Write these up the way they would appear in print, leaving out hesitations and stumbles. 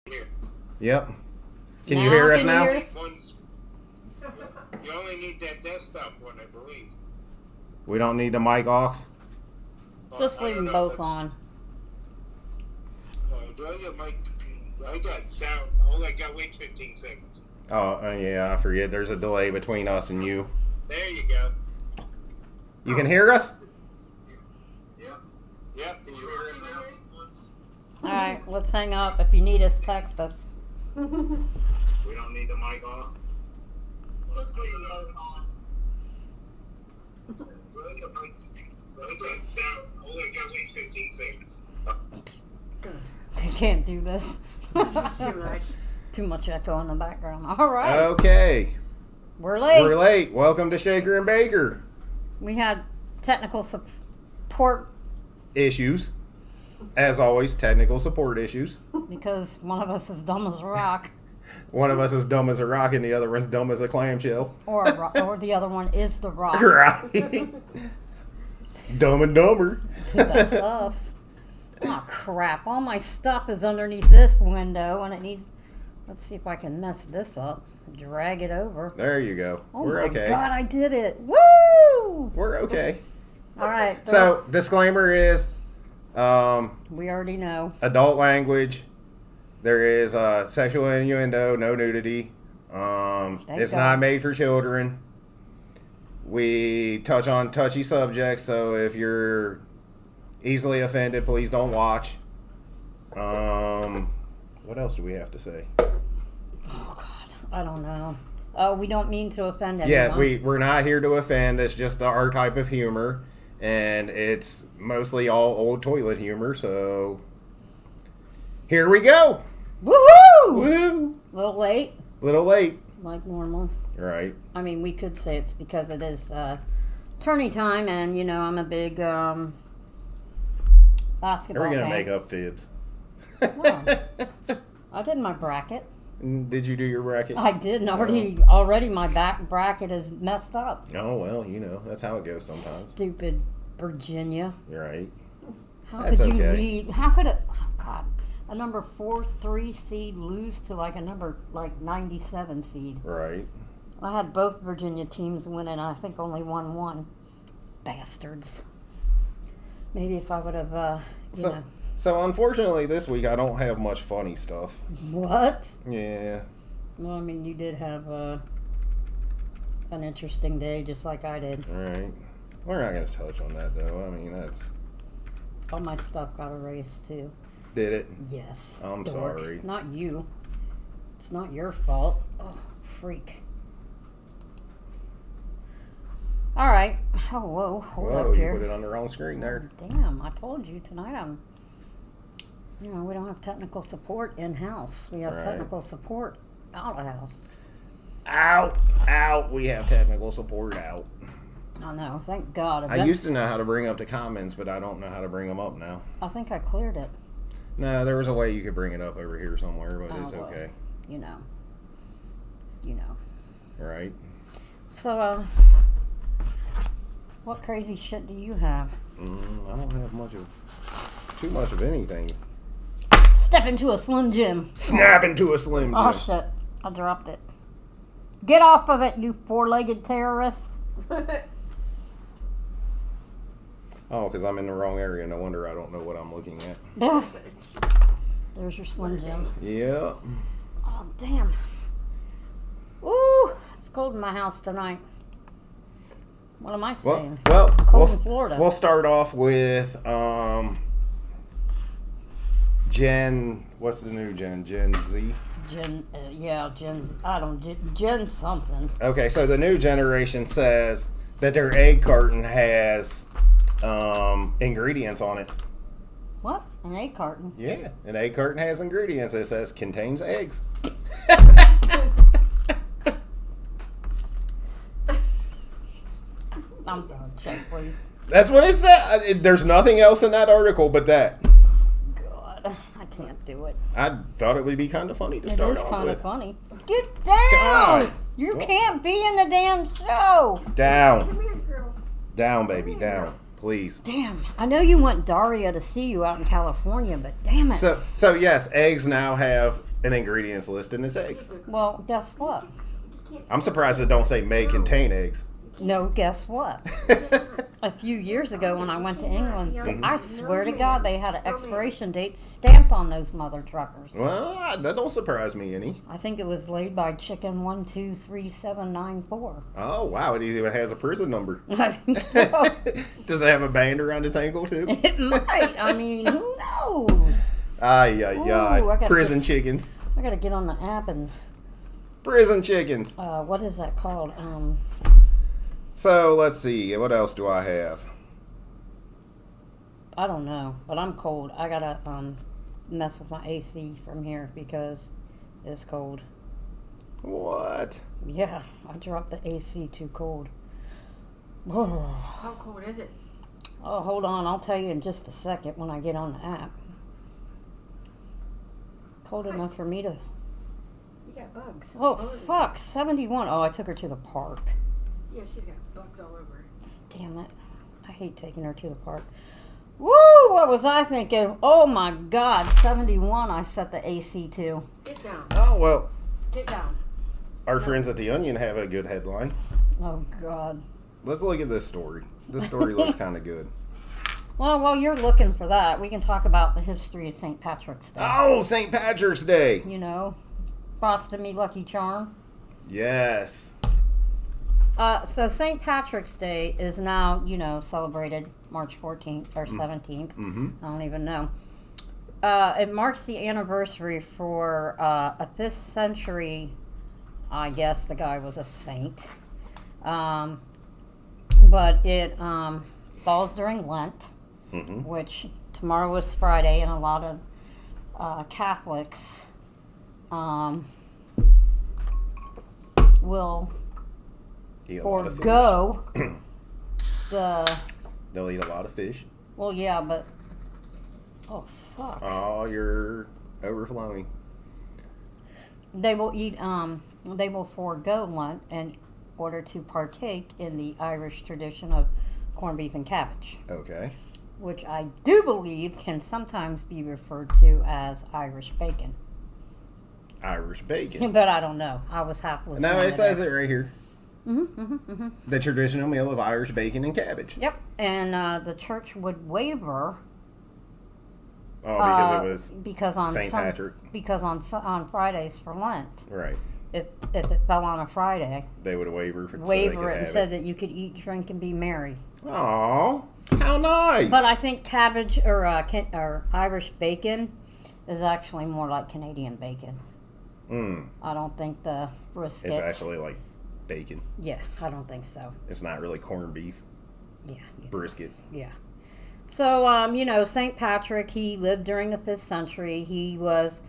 Here. Yep. Can you hear us now? You only need that desktop one, I believe. We don't need the mic aux. Just leave them both on. Do I get mic? I got sound. All I got, wait 15 seconds. Oh, yeah, I forget. There's a delay between us and you. There you go. You can hear us? Yep. Can you hear us now? Alright, let's hang up. If you need us, text us. We don't need the mic off. Just leave them both on. Do I got sound. All I got, wait 15 seconds. I can't do this. Too much. Too much echo in the background. Alright. Okay. We're late. We're late. Welcome to Shaker and Baker. We had technical support Issues. As always, technical support issues. because one of us is dumb as a rock. One of us is dumb as a rock and the other one's dumb as a clamshell. Or the other one is the rock. Right. Dumb and dumber. That's us. Oh crap, all my stuff is underneath this window and it needs, let's see if I can mess this up. Drag it over. There you go. Oh We're my okay. god, I did it. Woo! We're okay. Alright. So, disclaimer is we already know. adult language. There is sexual innuendo, no nudity. It's God. not made for children. We touch on touchy subjects, so if you're easily offended, please don't watch. What else do we have to say? Oh god, I don't know. Oh, we don't mean to offend anyone. Yeah, we're not here to offend. It's just our type of humor, and it's mostly all old toilet humor, so here we go. Woohoo! Woo! Little late, Little late. like normal. Right. I mean, we could say it's because it is tourney time, and you know I'm a big basketball Are we going to fan. make up fibs? Well, I did my bracket. Did you do your bracket? I did, and already my back bracket is messed up. Oh, well, you know, that's how it goes sometimes. Stupid Virginia. You're right. How That's could you okay. lead? How could a number 4-3 seed lose to like a number 97 seed? Right. I had both Virginia teams winning. I think only won. Bastards. Maybe if I would have, So, unfortunately, this week I don't have much funny stuff. What? Yeah. Well, I mean, you did have an interesting day, just like I did. All right. We're not going to touch on that, though. I mean, that's... All my stuff got erased too. Did it? Yes. I'm dork. sorry. Not you. It's not your fault. Oh, freak. All right. Oh, whoa. Hold Whoa, up you here. put it on the wrong screen there. Damn, I told you tonight we don't have technical support in-house. We have Right. technical support out-of-house. Out. We have technical support out. I know, thank God. I used to know how to bring up the comments, but I don't know how to bring them up now. I think I cleared it. No, there was a way you could bring it up over here somewhere, but it's well, okay. You know. Right? So, what crazy shit do you have? I don't have too much of anything. Step into a Slim Jim. Snap into a Slim Jim. Oh, shit. I dropped it. Get off of it, you four-legged terrorist. Oh, because I'm in the wrong area. No wonder I don't know what I'm looking at. There's your Slim Jim. Yeah. Oh, damn. Ooh, it's cold in my house tonight. What am I saying? Well, Cold in Florida. We'll start off with Gen. What's the new Gen? Gen Z. Gen something. Okay, so the new generation says that their egg carton has ingredients on it. What? An egg carton? Yeah, an egg carton has ingredients. It says contains eggs. I'm done. Check, please. That's what it said. There's nothing else in that article but that. God, I can't do it. I thought it would be kind of funny to It start is off kind with. of funny. Get down! Sky. You Don't- can't be in the damn show. Down. Come here, girl. Down, baby, down. Please. Damn, I know you want Daria to see you out in California, but damn it. So yes, eggs now have an ingredients listed as eggs. Well, guess what? I'm surprised it don't say may contain eggs. No, guess what? A few years ago when I went to England, I swear to God they had an expiration date stamped on those mother truckers. Well, that don't surprise me any. I think it was laid by chicken 123794. Oh, wow. It even has a prison number. I think so. Does it have a band around its ankle, too? It might. I mean, who knows? Ay, ay, Ooh, I ay. gotta Prison get- chickens. I gotta get on the app and Prison chickens. what is that called? So, let's see. What else do I have? I don't know, but I'm cold. I gotta mess with my AC from here because it's cold. What? Yeah, I dropped the AC too cold. How cold is it? Oh, hold on. I'll tell you in just a second when I get on the app. Cold enough for me to... You got bugs. Oh, All over you. fuck. 71. Oh, I took her to the park. Yeah, she's got bugs all over her. Damn it. I hate taking her to the park. Woo! What was I thinking? Oh, my God. 71 I set the AC to. Get down. Oh, well, Get down. our friends at The Onion have a good headline. Oh, God. Let's look at this story. This story looks kind of good. Well, while you're looking for that, we can talk about the history of St. Patrick's Day. Oh, St. Patrick's Day. You know, frosted me Lucky Charm. Yes. So St. Patrick's Day is now, celebrated March 14th or 17th. Mm-hmm. I don't even know. It marks the anniversary for a 5th century, I guess the guy was a saint. But it falls during Lent, Mm-hmm. which tomorrow is Friday, and a lot of Catholics will Eat a lot of fish. forego the... They'll eat a lot of fish. Well, yeah, but... Oh, fuck. Oh, you're overflowing. They will eat, they will forego Lent in order to partake in the Irish tradition of corned beef and cabbage, Okay. which I do believe can sometimes be referred to as Irish bacon. Irish bacon. But I don't know. I was hapless. No, it says it right here. Mm-hmm. The traditional meal of Irish bacon and cabbage. Yep, and the church would waiver Oh, because it was because on St. Patrick. because on Fridays for Lent, Right. if it fell on a Friday, They would waiver so they waiver could it and have said that you could eat, drink, and be merry. Aw, how nice. But I think cabbage or Irish bacon is actually more like Canadian bacon. I don't think the brisket. It's actually like bacon. Yeah, I don't think so. It's not really corned beef, Yeah. brisket. Yeah. So, St. Patrick, he lived during the 5th century. He was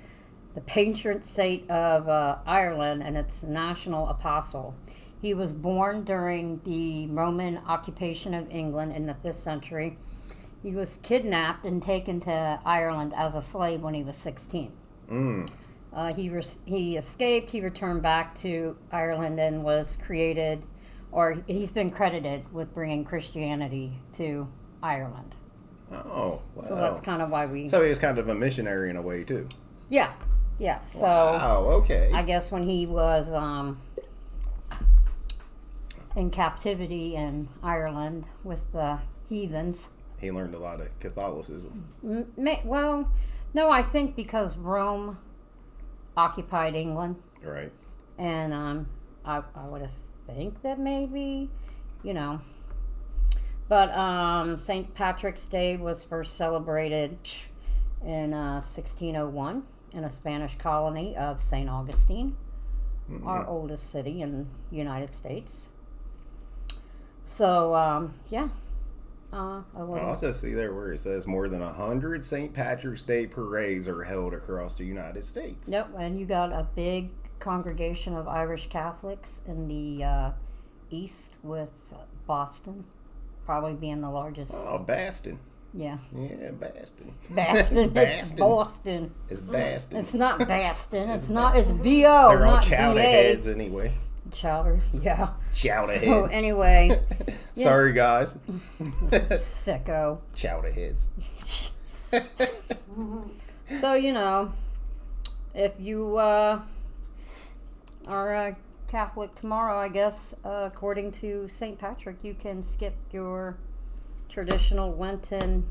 the patron saint of Ireland and its national apostle. He was born during the Roman occupation of England in the 5th century. He was kidnapped and taken to Ireland as a slave when he was 16. He escaped, he returned back to Ireland and was created, or he's been credited with bringing Christianity to Ireland. Oh, wow. So that's kind of why we... So he was kind of a missionary in a way, too. Yeah. So Wow, okay. I guess when he was in captivity in Ireland with the heathens, He learned a lot of Catholicism. well, no, I think because Rome occupied England, Right. and I would think that maybe, but St. Patrick's Day was first celebrated in 1601 in a Spanish colony of St. Augustine, our oldest city in the United States. So, I also see there where it says more than 100 St. Patrick's Day parades are held across the United States. Yep, and you got a big congregation of Irish Catholics in the east with Boston probably being the largest. Oh, Baston. Yeah. Yeah, Baston. Baston. It's Baston. Boston. It's Baston. It's not Baston. It's not. It's B-O, They're all not chowder B-A. heads anyway. Chowder, yeah. Chowder So head. anyway, Sorry, guys. sicko. Chowder heads. So, if you are Catholic tomorrow, I guess, according to St. Patrick, you can skip your traditional Lenten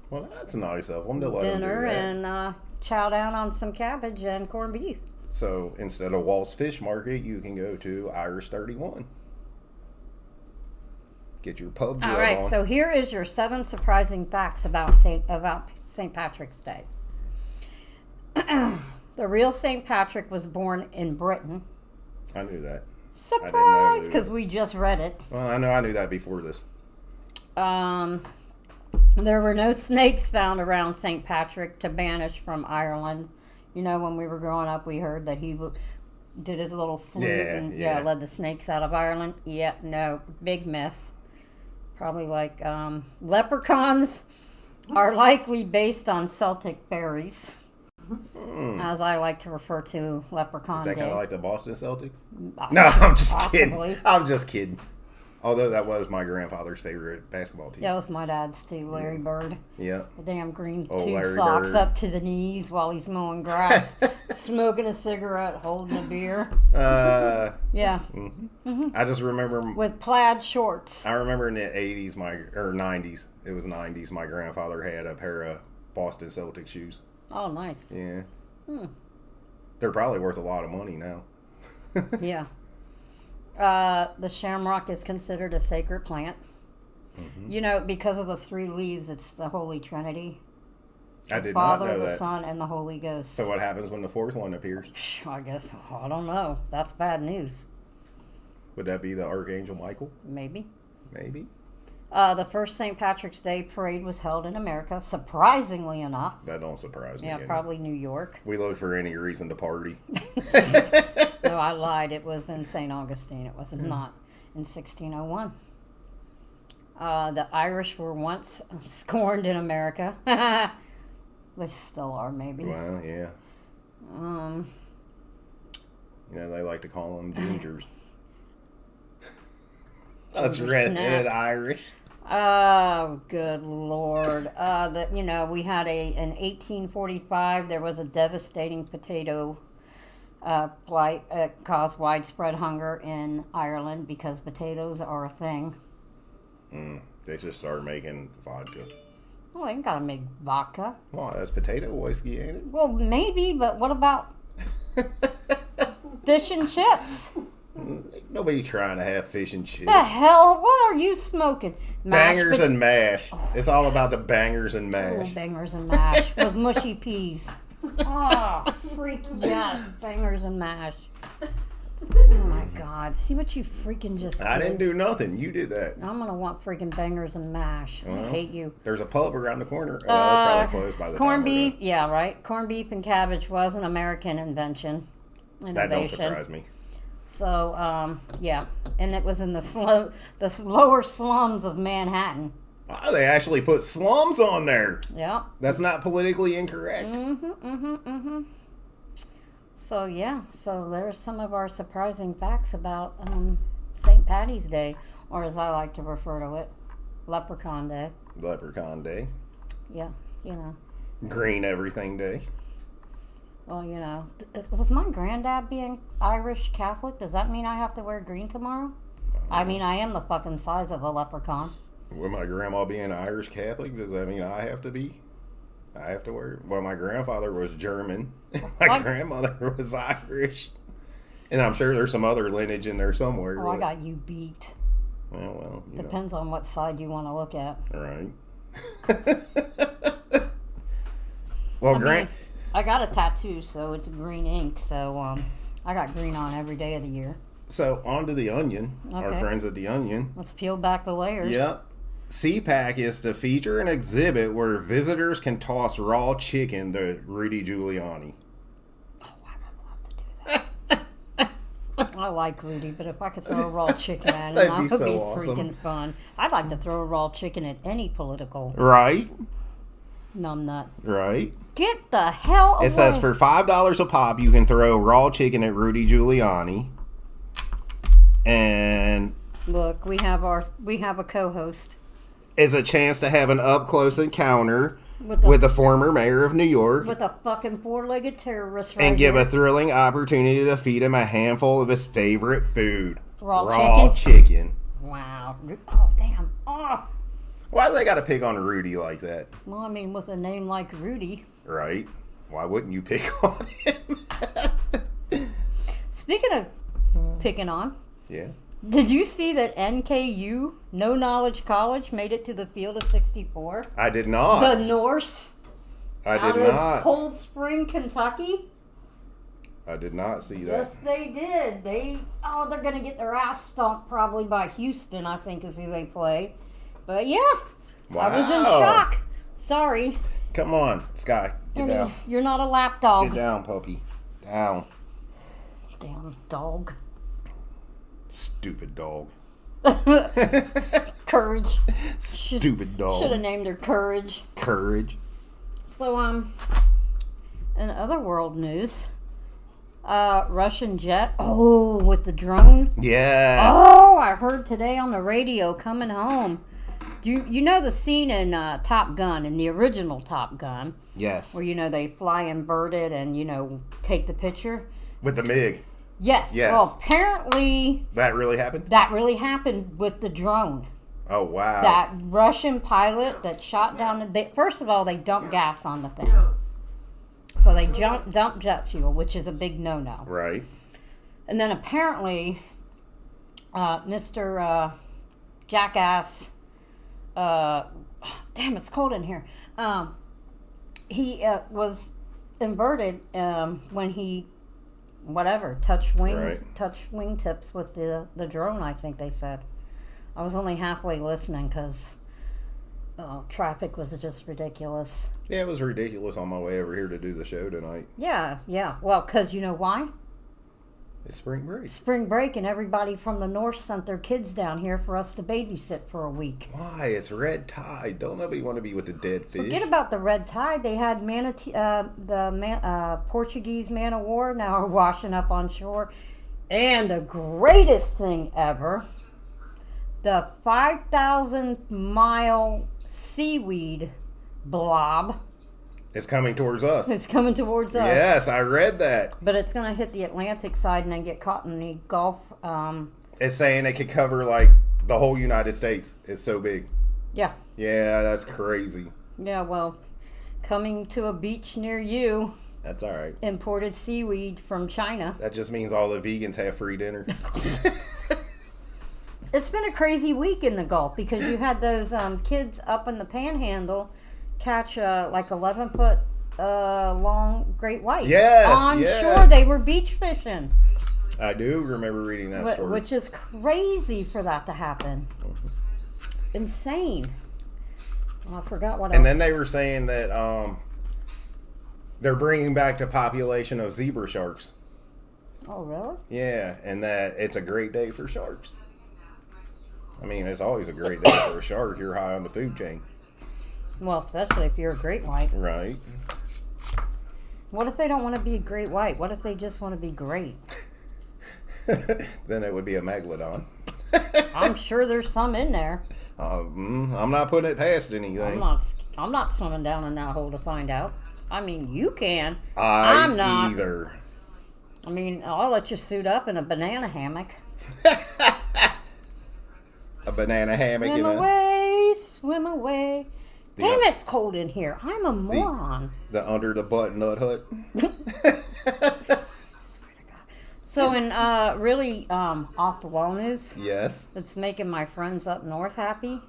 Well, that's nice of them to let them do dinner that. and chow down on some cabbage and corned beef. So instead of Walt's Fish Market, you can go to Irish 31. Get your pub grub All right, on. so here is your 7 surprising facts about St. Patrick's Day. The real St. Patrick was born in Britain. I knew that. Surprise, that. because we just read it. Well, I knew that before this. There were no snakes found around St. Patrick to banish from Ireland. You know, when we were growing up, we heard that he did his little flute and Yeah. led the snakes out of Ireland. Yeah, no, big myth. Probably like leprechauns are likely based on Celtic fairies, as I like to refer to Leprechaun Is that Day. kind of like the Boston Celtics? Uh, No, I'm just possibly. kidding. I'm just kidding. Although that was my grandfather's favorite basketball team. That was my dad's too, Larry Bird. Yeah. The damn green Oh, tube Larry socks Bird. up to the knees while he's mowing grass, smoking a cigarette, holding a beer. Yeah, I just remember. with plaid shorts. I remember in the 80s, 90s. It was 90s. My grandfather had a pair of Boston Celtics shoes. Oh, nice. Yeah. They're probably worth a lot of money now. Yeah. The shamrock is considered a sacred plant. You know, because of the 3 leaves, it's the Holy Trinity. I did Father, not know the that. Son, and the Holy Ghost. So what happens when the 4th one appears? I guess, I don't know. That's bad news. Would that be the Archangel Michael? Maybe. Maybe. The first St. Patrick's Day parade was held in America, surprisingly enough. That don't surprise me. Yeah, any. probably New York. We look for any reason to party. No, I lied. It was in St. Augustine. It was not in 1601. The Irish were once scorned in America. They still are, maybe. Well, yeah. You know, they like to call them gingers. That's Ginger redheaded snaps. Irish. Oh, good Lord. You know, we had in 1845, there was a devastating potato blight. Caused widespread hunger in Ireland because potatoes are a thing. They just started making vodka. Well, they ain't got to make vodka. Well, that's potato whiskey, ain't it? Well, maybe, but what about fish and chips? Nobody trying to have fish and chips. The hell? What are you smoking? Bangers pot- and mash. It's all about the bangers and Oh, mash. bangers and mash with mushy peas. Oh, freak yes, bangers and mash. Oh my God! See what you freaking just did. I didn't do nothing. You did that. I'm gonna want freaking bangers and mash. I Well, hate you. There's a pub around the corner. Well, it's probably closed by the Corned time we're beef, yeah, right. Corned beef and cabbage was an American invention. done. That don't Innovation. surprise me. So, yeah, and it was in the lower slums of Manhattan. Oh, they actually put slums on there. Yeah. That's not politically incorrect. So yeah, so there's some of our surprising facts about St. Patty's Day, or as I like to refer to it, Leprechaun Day. Leprechaun Day. Yeah, you know. Green Everything Day. Well, you know, with my granddad being Irish Catholic, does that mean I have to wear green tomorrow? I mean, I am the fucking size of a leprechaun. With my grandma being Irish Catholic, does that mean I have to be? I have to wear. Well, my grandfather was German. My What? grandmother was Irish. And I'm sure there's some other lineage in there somewhere. Oh, I but- got you beat. Well, you Depends on what side you want to look at. know. Right. Well, I Grant. mean, I got a tattoo, so it's green ink. So I got green on every day of the year. So, on to The Onion. Our Okay. friends at The Onion. Let's peel back the layers. Yep. CPAC is to feature an exhibit where visitors can toss raw chicken to Rudy Giuliani. Oh, I would love to do that. I like Rudy, but if I could throw a raw chicken at him, That'd that be would so be awesome. freaking fun. I'd like to throw a raw chicken at any political Right? numbnut. Right. Get the hell away. It says for $5 a pop, you can throw raw chicken at Rudy Giuliani. And Look, we have a co-host. it's a chance to have an up-close encounter with the former mayor of New York with a fucking four-legged terrorist right and give here. a thrilling opportunity to feed him a handful of his favorite food. Raw chicken. Wow. Oh, damn. Oh. Why do they got to pick on Rudy like that? Well, I mean, with a name like Rudy. Right? Why wouldn't you pick on him? Speaking of picking on, Yeah. did you see that NKU, No Knowledge College, made it to the Field of 64? I did not. The Norse I out did of not. Cold Spring, Kentucky? I did not see that. Yes, they did. They're going to get their ass stomped probably by Houston, I think is who they play. But yeah, Wow. I was in shock. Sorry. Come on, Sky. Get down. You're not a lapdog. Get down, puppy. Down. Damn dog. Stupid dog. Courage. Stupid dog. Should have named her Courage. Courage. So, in other world news, Russian jet. Oh, with the drone. Yes. Oh, I heard today on the radio coming home. You know the scene in Top Gun, in the original Top Gun, Yes. where they fly inverted and take the picture. With the MiG. Yes. Yes. Well, apparently That really happened? that really happened with the drone. Oh, wow. That Russian pilot that shot down. First of all, they dumped gas on the thing, so they dumped jet fuel, which is a big no-no. Right. And then apparently, Mr. Jackass, damn, it's cold in here. He was inverted when he, touched wingtips with the drone, I think they said. I was only halfway listening because traffic was just ridiculous. Yeah, it was ridiculous on my way over here to do the show tonight. Yeah. Well, because you know why? It's spring break. Spring break, and everybody from the north sent their kids down here for us to babysit for a week. Why? It's red tide. Don't nobody want to be with the dead fish. Forget about the red tide. They had Portuguese man of war now are washing up on shore. And the greatest thing ever, the 5,000-mile seaweed blob It's coming towards us. is coming towards us. Yes, I read that. But it's going to hit the Atlantic side and then get caught in the Gulf. It's saying it could cover like the whole United States. It's so big. Yeah. Yeah, that's crazy. Yeah, well, coming to a beach near you, That's all right. imported seaweed from China. That just means all the vegans have free dinner. It's been a crazy week in the Gulf because you had those kids up in the Panhandle catch like 11-foot long great white. Yes, on yes. shore. They were beach fishing, I do remember reading that story. which is crazy for that to happen. Insane. Well, I forgot what else. And then they were saying that they're bringing back the population of zebra sharks. Oh, really? Yeah, and that it's a great day for sharks. I mean, it's always a great day for a shark. You're high on the food chain. Well, especially if you're a great white. Right. What if they don't want to be a great white? What if they just want to be great? Then it would be a megalodon. I'm sure there's some in there. I'm not putting it past anything. I'm not swimming down in that hole to find out. I mean, you can. I'm I'm not. either. I mean, I'll let you suit up in a banana hammock. A banana hammock Swim in away, swim away. The- Damn, it's cold in here. I'm a moron. the under the butt nut hut. Swear to God. So, in really off the wall news, Yes. it's making my friends up north happy.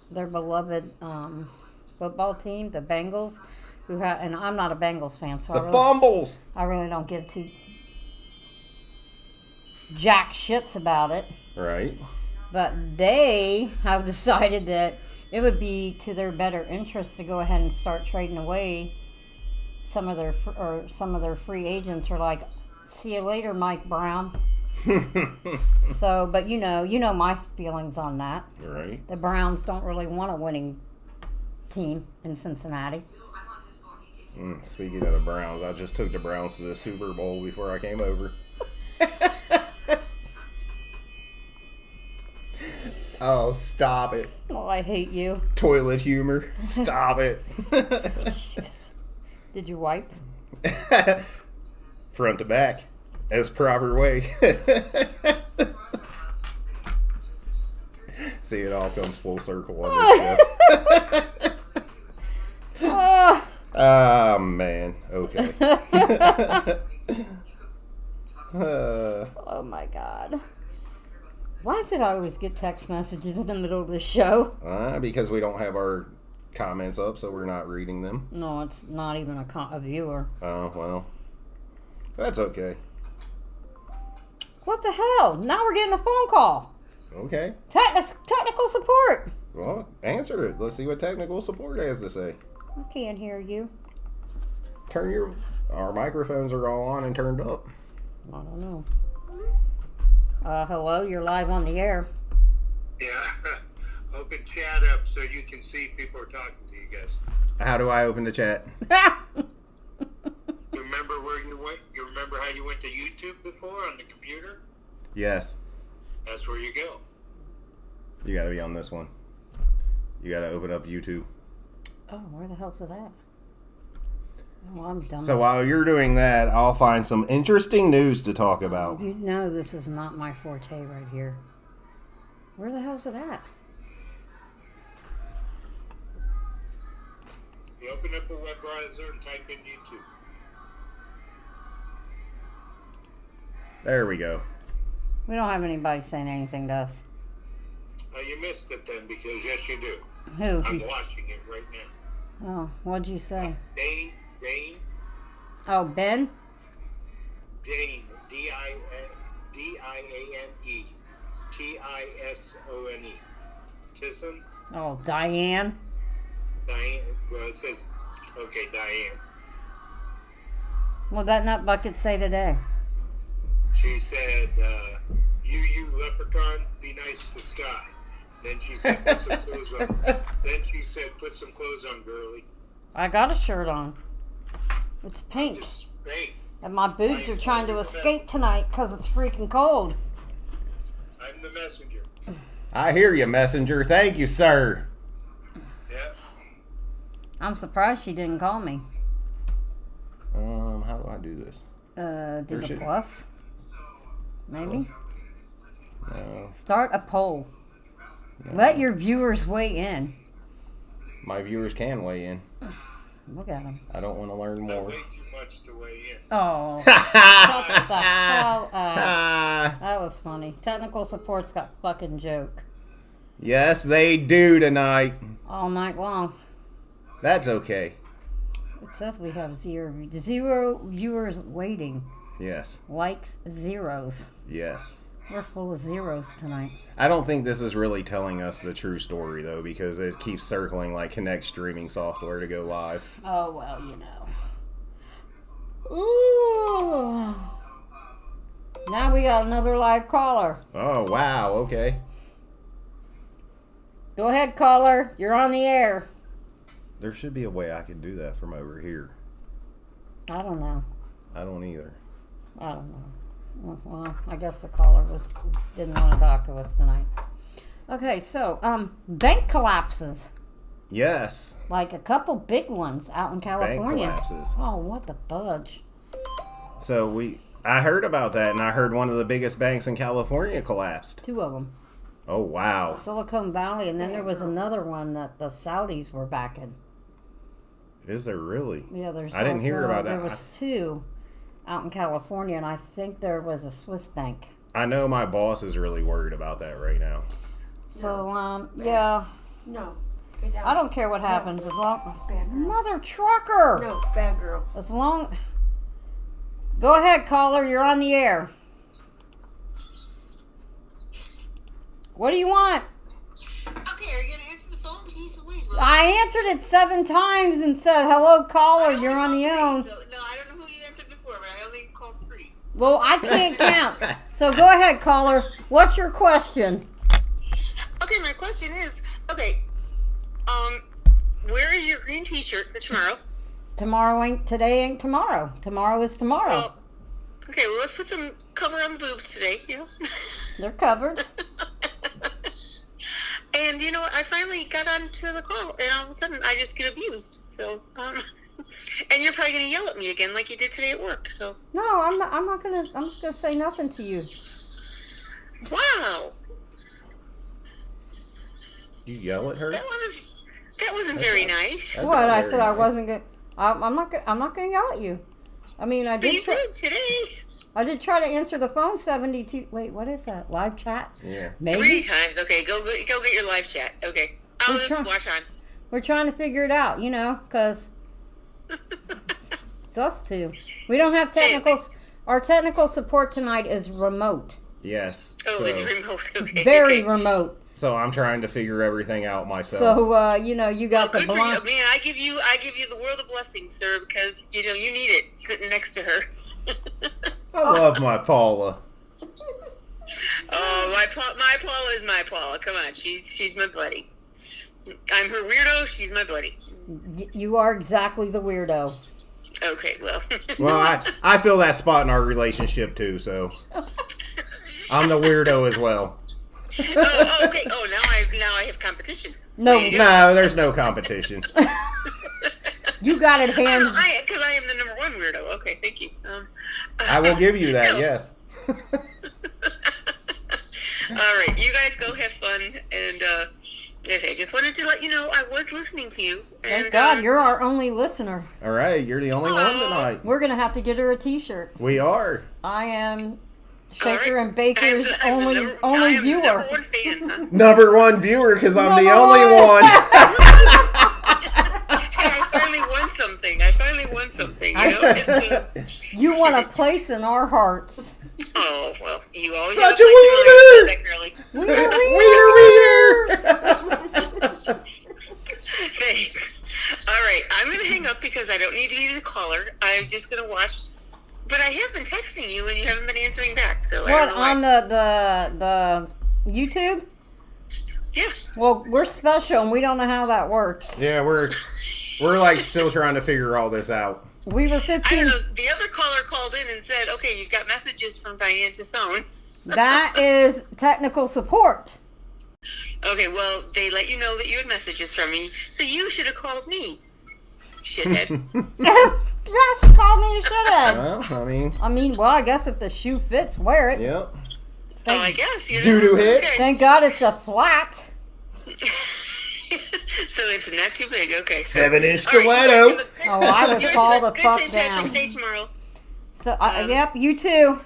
Their beloved football team, the Bengals, and I'm not a Bengals fan, so The fumbles. I really don't give two jack shits about it. Right. But they have decided that it would be to their better interest to go ahead and start trading away some of their free agents. Are like, see you later, Mike Brown. So, but you know my feelings on that. Right. The Browns don't really want a winning team in Cincinnati. Speaking of the Browns, I just took the Browns to the Super Bowl before I came over. Oh, stop it. Oh, I hate you. Toilet humor. Stop it. Jesus. Did you wipe? Front to back. As proper way. See, it all comes full circle on this show. Oh. Oh, man. Okay. Oh my god. Why is it I always get text messages in the middle of the show? Because we don't have our comments up, so we're not reading them. No, it's not even a viewer. Oh, well. That's okay. What the hell? Now we're getting a phone call. Okay. Technical support. Well, answer it. Let's see what technical support has to say. I can't hear you. Our microphones are all on and turned up. I don't know. Hello, you're live on the air. Yeah. Open chat up so you can see people are talking to you guys. How do I open the chat? You remember where you went? You remember how you went to YouTube before on the computer? Yes. That's where you go. You gotta be on this one. You gotta open up YouTube. Oh, where the hell's it at? Oh, I'm dumb. So while you're doing that, I'll find some interesting news to talk about. You know this is not my forte right here. Where the hell's it at? You open up a web browser and type in YouTube. There we go. We don't have anybody saying anything to us. You missed it then because yes you do. Who? I'm watching it right now. Oh, what'd you say? Dane. Oh, Ben? Dane. D-I-A-N-E. T-I-S-O-N-E. Tisson? Oh, Diane? Diane. Well, it says, okay, Diane. What'd that nut bucket say today? She said, you leprechaun, be nice to Sky. Then she said, put some clothes on. Then she said, put some clothes on, girlie. I got a shirt on. It's pink. Hey, And my boots are trying to escape tonight because it's freaking cold. I'm the messenger. I hear you, messenger. Thank you, sir. Yeah. I'm surprised she didn't call me. How do I do this? Do the should- plus? Maybe? No. Start a poll. Let your viewers weigh in. My viewers can weigh in. Look at them. I don't want to learn more. Way too much to weigh in. Oh, shut the hell up. That was funny. Technical support's got fucking joke. Yes, they do tonight. All night long. That's okay. It says we have zero viewers waiting. Yes. Likes zeros. Yes. We're full of zeros tonight. I don't think this is really telling us the true story, though, because it keeps circling like connect streaming software to go live. Oh, well, you know. Ooh. Now we got another live caller. Oh, wow. Okay. Go ahead, caller. You're on the air. There should be a way I can do that from over here. I don't know. I don't either. I don't know. Well, I guess the caller didn't want to talk to us tonight. Okay, so bank collapses, Yes. like a couple big ones out in California. Bank collapses. Oh, what the fudge! So I heard about that, and I heard one of the biggest banks in California collapsed. 2 of them, Oh, wow. Silicon Valley, and then there was another one that the Saudis were backing. Is there really? Yeah, there's. I didn't hear about that. There was 2 out in California, and I think there was a Swiss bank. I know my boss is really worried about that right now. So yeah, No. Get down. I don't care what happens as long as Bad girl. mother trucker. No, bad girl. As long. Go ahead, caller. You're on the air. What do you want? Okay, are you gonna answer the phone? Jeez Louise. I answered it 7 times and said, "Hello, caller. You're on the air." No, I don't know who you answered before, but I only called 3. Well, I can't count. So go ahead, caller. What's your question? Okay, my question is, where is your green T-shirt for tomorrow? Today ain't tomorrow. Tomorrow is tomorrow. Well, okay, well let's put some cover on the boobs today. You know. They're covered. And you know what? I finally got onto the call, and all of a sudden, I just get abused. So, and you're probably going to yell at me again, like you did today at work. So, No, I'm not. I'm not gonna say nothing to you. wow, You yell at her? that wasn't very nice. That's What? not I very said I nice. wasn't gonna. I'm not. I'm not gonna yell at you. I mean, I But did. you did today. I did try to answer the phone 72. Wait, what is that? Live chat? Yeah. 3 Maybe. times. Okay, go get your live chat. Okay, I'll We're just trying- watch on. We're trying to figure it out, you know, because it's us two. We don't have technical. Our technical support tonight is remote. Yes. Oh, so, it's remote. Okay. Very okay. remote. so I'm trying to figure everything out myself. So, you know, you got the Good for you, blind. man. I give you the world of blessings, sir, because you know you need it sitting next to her. I love my Paula. Oh, my Paula is my Paula. Come on, she's my buddy. I'm her weirdo. She's my buddy. You are exactly the weirdo. Okay, well. Well, I feel that spot in our relationship too, so I'm the weirdo as well. Oh, okay. Oh, now I have competition. No, No, there's no competition. you got it hands. Because I am the number one weirdo. Okay, thank you. I will give you that, no. yes. All right, you guys go have fun, and yes, I just wanted to let you know I was listening to you. Thank And, God, you're our only listener. All right, you're the only one tonight. We're gonna have to get her a T-shirt. We are. I am all Shaker right. and Baker's I'm only the number, I only am viewer. The number one fan, huh? Number one viewer because I'm the Number only one. one. Hey, I finally won something. You know? It's, You want a place in our hearts. oh well, you always Such have a wiener! that girly. Wiener, Thanks. All right, I'm gonna hang up because I don't need to be the caller. I'm just gonna watch. But I have been texting you and you haven't been answering back. So I What don't know why. on the YouTube? Yeah. Well, we're special and we don't know how that works. Yeah, we're like still trying to figure all this out. We were I 15. don't know. The other caller called in and said, "Okay, you've got messages from Diane Tassone." That is technical support. Okay, well, they let you know that you had messages from me, so you should have called me, shithead. Yes, she called me a shithead. Well, I mean, well, I guess if the shoe fits, wear it. yep. Oh, I guess. You know? Doo-doo hit. Okay. Thank God it's a flat. So it's not too big. Okay. 7-inch All right, stiletto. Oh, I would you fall the good fuck St. Patrick's down. Day tomorrow. So, yep, you too.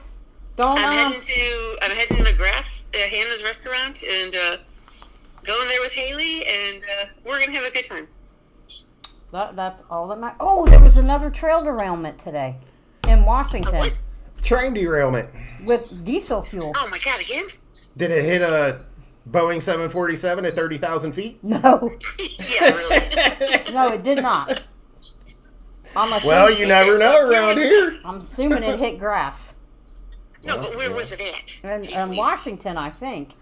Don't. I'm heading to McGrath's, Hannah's restaurant, and going there with Haley, and we're gonna have a good time. That's all that matters. Oh, there was another trail derailment today in Washington What? Train derailment. with diesel fuel. Oh my God! Again? Did it hit a Boeing 747 at 30,000 feet? No, Yeah, really. no, it did not. I'm assuming, Well, you never know around here. I'm assuming it hit grass No, but where was it at? in Washington, I think.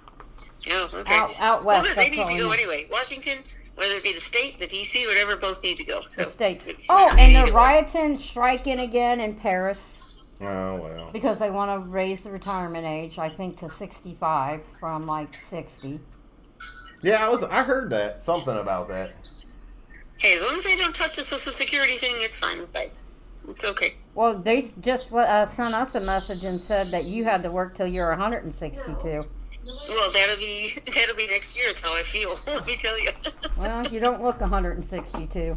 Oh, okay. Out Well, west. they That's need all to I go know. anyway. Washington, whether it be the state, the DC, whatever, both need to go. So. The state. it's Oh, not and either they're way. rioting, striking again in Paris Oh, well. because they want to raise the retirement age, I think, to 65 from like 60. Yeah, I heard that. Something about that. Hey, as long as they don't touch the Social Security thing, it's fine with that. It's okay. Well, they just sent us a message and said that you had to work till you're 162. Well, that'll be next year. Is how I feel. Let me tell you. Well, you don't look 162.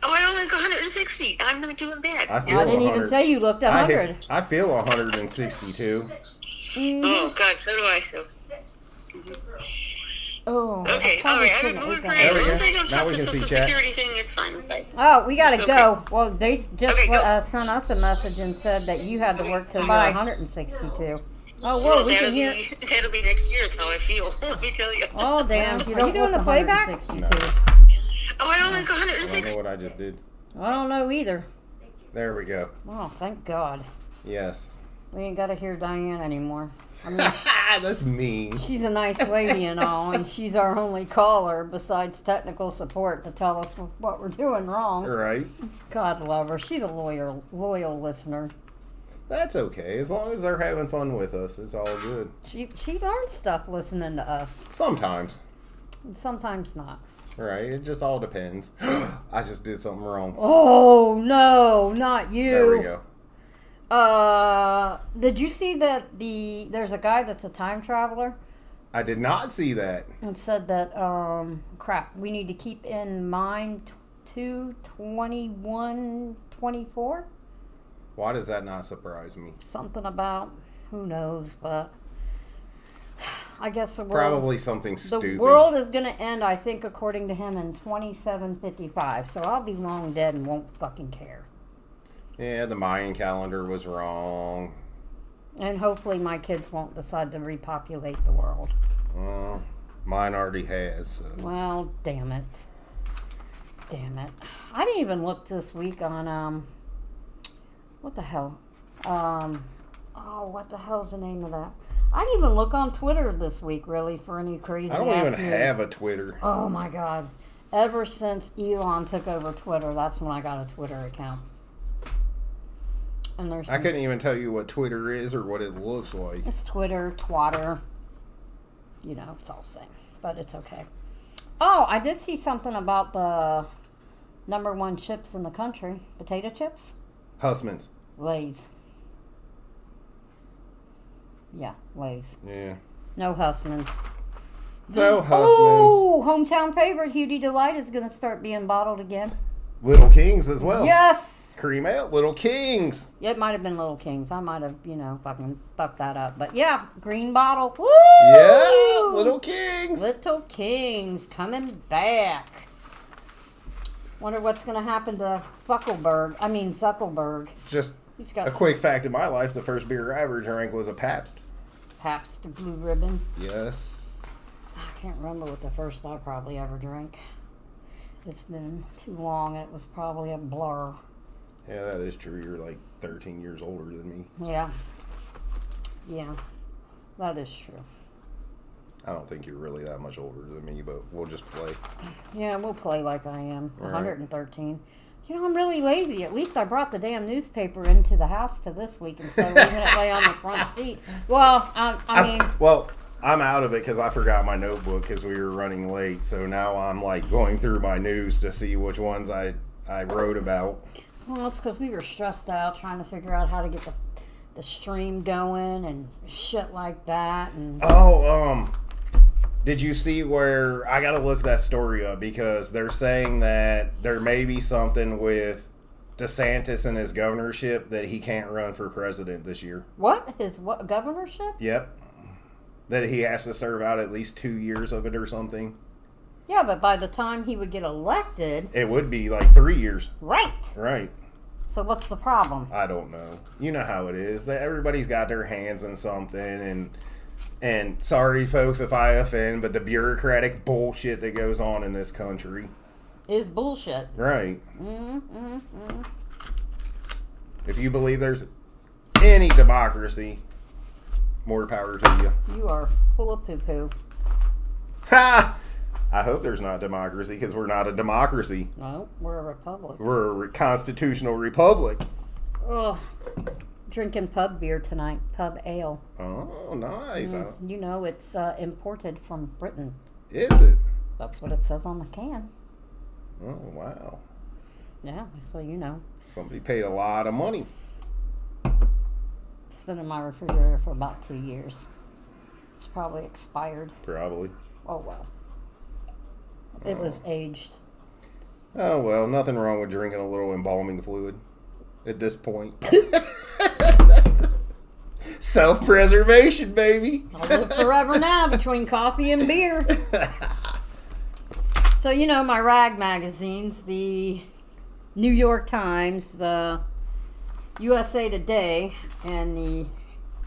Oh, I only look 160. I'm not doing bad. I feel I didn't even 100. say you looked 100. I feel 162. Mhm. Oh God, so do I. So Oh, okay, I all probably right. I've been shouldn't moving have for eaten There as we long go. as they don't Now touch we the can see Social chat. Security thing, it's fine with that. Oh, we gotta It's go. Well, they just Okay, go. sent us a message and said that you had to work till you're Bye. 162. Oh, Well, whoa, we can hear. that'll be next year. Is how I feel. Let me tell you. Oh, damn. You Are don't you doing look the playback? 162. Oh, I only look I don't 160. know what I just did. I don't know either. There we go. Oh, thank God. Yes. We ain't gotta hear Diane anymore. I mean, That's mean. she's a nice lady and all, and she's our only caller besides technical support to tell us what we're doing wrong. Right. God love her. She's a loyal listener. That's okay. As long as they're having fun with us, it's all good. She learns stuff listening to us. Sometimes. And sometimes not. Right? It just all depends. I just did something wrong. Oh, no, not you. There we go. Did you see that there's a guy that's a time traveler I did not see that. and said that, we need to keep in mind 2/21/24? Why does that not surprise me? Something about, who knows, but I guess the world... Probably something The stupid. world is going to end, I think, according to him, in 2755. So I'll be long dead and won't fucking care. Yeah, the Mayan calendar was wrong. And hopefully my kids won't decide to repopulate the world. Well, mine already has. So. Well, damn it. Damn it. I didn't even look this week on, what the hell? What the hell's the name of that? I didn't even look on Twitter this week, really, for any crazy I don't ass even news. have a Twitter. Oh my god. Ever since Elon took over Twitter, that's when I got a Twitter account. And there's I couldn't even tell you what Twitter is or what it looks like. it's Twitter, Twatter. You know, it's all the same. But it's okay. Oh, I did see something about the #1 chips in the country. Potato chips? Hussman's. Lay's. Yeah, Lay's. Yeah. No Hussman's. No Hussman's. Oh, hometown favorite Hudie Delight is going to start being bottled again. Little Kings as well. Yes! Cream Ale, Little Kings. Yeah, it might have been Little Kings. I might have, fucking fucked that up. But yeah, green bottle. Woo! Yeah, Little Kings. Little Kings coming back. Wonder what's going to happen to Zuckelberg. Just He's got a quick fact in my life, the first beer I ever drank was a Pabst. Pabst Blue Ribbon. Yes. I can't remember what the first I probably ever drank. It's been too long. It was probably a blur. Yeah, that is true. You're like 13 years older than me. Yeah. Yeah. That is true. I don't think you're really that much older than me, but we'll just play. Yeah, we'll play like I am. All right. 113. I'm really lazy. At least I brought the damn newspaper into the house to this week instead of leaving it lay on the front seat. Well, I mean... Well, I'm out of it because I forgot my notebook because we were running late. So now I'm like going through my news to see which ones I wrote about. Well, it's because we were stressed out trying to figure out how to get the stream going and shit like that. And did you see where I got to look that story up because they're saying that there may be something with DeSantis and his governorship that he can't run for president this year. What? His what governorship? Yep. That he has to serve out at least 2 years of it or something. Yeah, but by the time he would get elected... It would be like 3 years. Right. Right. So what's the problem? I don't know. You know how it is. That everybody's got their hands in something, and sorry, folks, if I offend, but the bureaucratic bullshit that goes on in this country Is bullshit. Right. If you believe there's any democracy, more power to you. You are full of poo-poo. Ha! I hope there's not democracy because we're not a democracy. No, we're a republic. We're a constitutional republic. Ugh. Drinking pub beer tonight. Pub ale. Oh, nice. It's imported from Britain. Is it? That's what it says on the can. Oh, wow. Yeah, so you know. Somebody paid a lot of money. It's been in my refrigerator for about 2 years. It's probably expired. Probably. Oh, well. It was aged. Oh, well, nothing wrong with drinking a little embalming fluid at this point. Self-preservation, baby. I'll live forever now between coffee and beer. So, my rag magazines, the New York Times, the USA Today, and the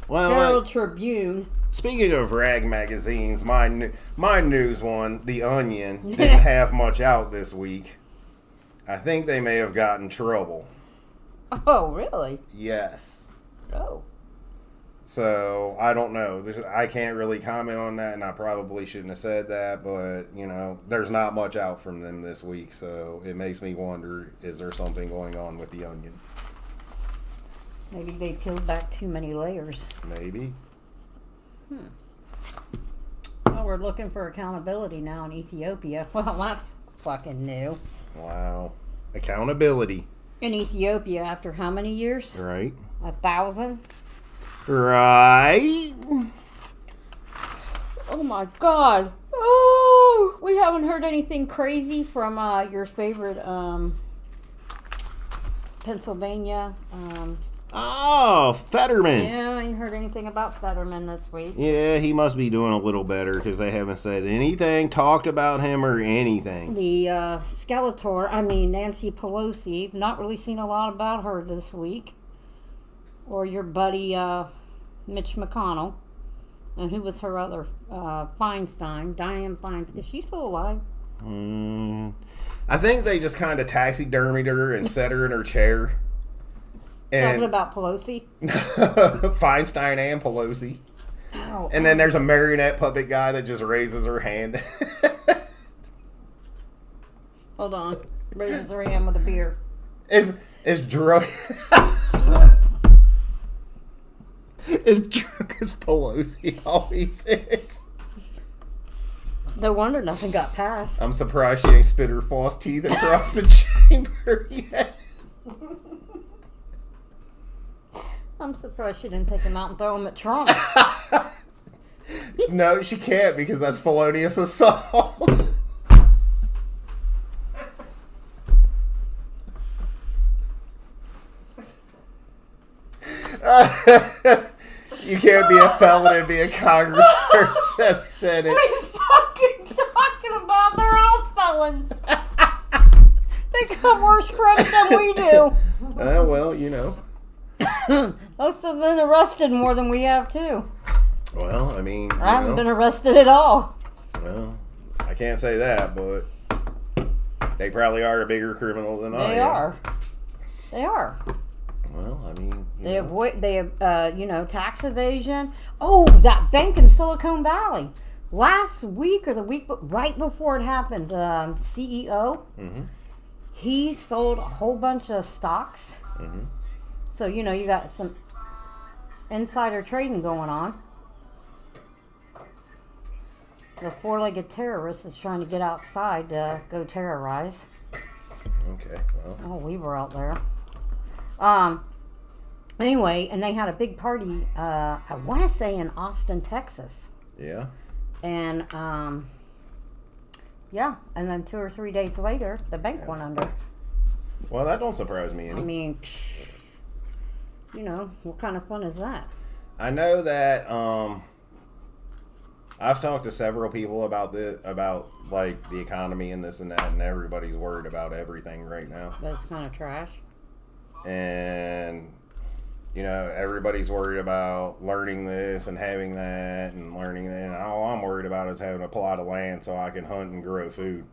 Herald Tribune. Speaking of rag magazines, my news one, The Onion, didn't have much out this week. I think they may have gotten trouble. Oh, really? Yes. Oh. So, I don't know. I can't really comment on that, and I probably shouldn't have said that, but, there's not much out from them this week, so it makes me wonder, is there something going on with The Onion? Maybe they peeled back too many layers. Maybe. Well, we're looking for accountability now in Ethiopia. Well, that's fucking new. Wow. Accountability. In Ethiopia, after how many years? Right. 1,000? Right. Oh my god. Oh, we haven't heard anything crazy from your favorite Pennsylvania. Oh, Fetterman. Yeah, I ain't heard anything about Fetterman this week. Yeah, he must be doing a little better because they haven't said anything, talked about him or anything. The Nancy Pelosi, not really seen a lot about her this week. Or your buddy Mitch McConnell. And who was her other? Feinstein. Dianne Feinstein. Is she still alive? I think they just kind of taxidermied her and set her in her chair. Talking And about Pelosi? Feinstein and Pelosi. Oh, And then there's a marionette puppet guy that just raises her hand. hold on. Raises her hand with a beer. Is drunk as drunk as Pelosi always is. It's no wonder nothing got passed. I'm surprised she ain't spit her false teeth across the chamber yet. I'm surprised she didn't take him out and throw him at Trump. No, she can't because that's felonious assault. You can't be a felon and be a congressperson, a senate. What are you fucking talking about? They're all felons. They got worse credit than we do. Well, you know. Most have been arrested more than we have too. Well, I mean, I haven't been arrested at all. Well, I can't say that, but they probably are a bigger criminal than I am. They are. They are. Well, I mean, They have tax evasion. Oh, that bank in Silicon Valley. Last week or the week, right before it happened, the CEO, he sold a whole bunch of stocks. So, you got some insider trading going on. The four-legged terrorist is trying to get outside to go terrorize. Okay, well. Oh, we were out there. Anyway, and they had a big party, I want to say in Austin, Texas. Yeah. And, and then 2 or 3 days later, the bank went under. Well, that don't surprise me any. I mean, what kind of fun is that? I know that I've talked to several people about like the economy and this and that, and everybody's worried about everything right now. But it's kind of trash. And everybody's worried about learning this and having that and learning that. And all I'm worried about is having a plot of land so I can hunt and grow food.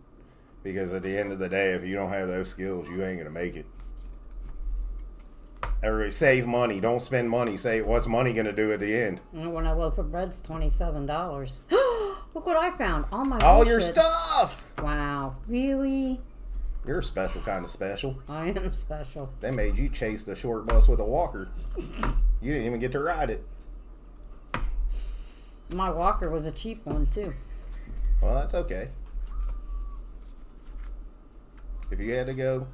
Because at the end of the day, if you don't have those skills, you ain't gonna make it. Everybody save money. Don't spend money. Save. What's money gonna do at the end? When a loaf of bread's $27. Look what I found. All your stuff. Wow. Really? You're a special kind of special. I am special. They made you chase the short bus with a walker. You didn't even get to ride it. My walker was a cheap one, too. Well, that's okay. If you had to go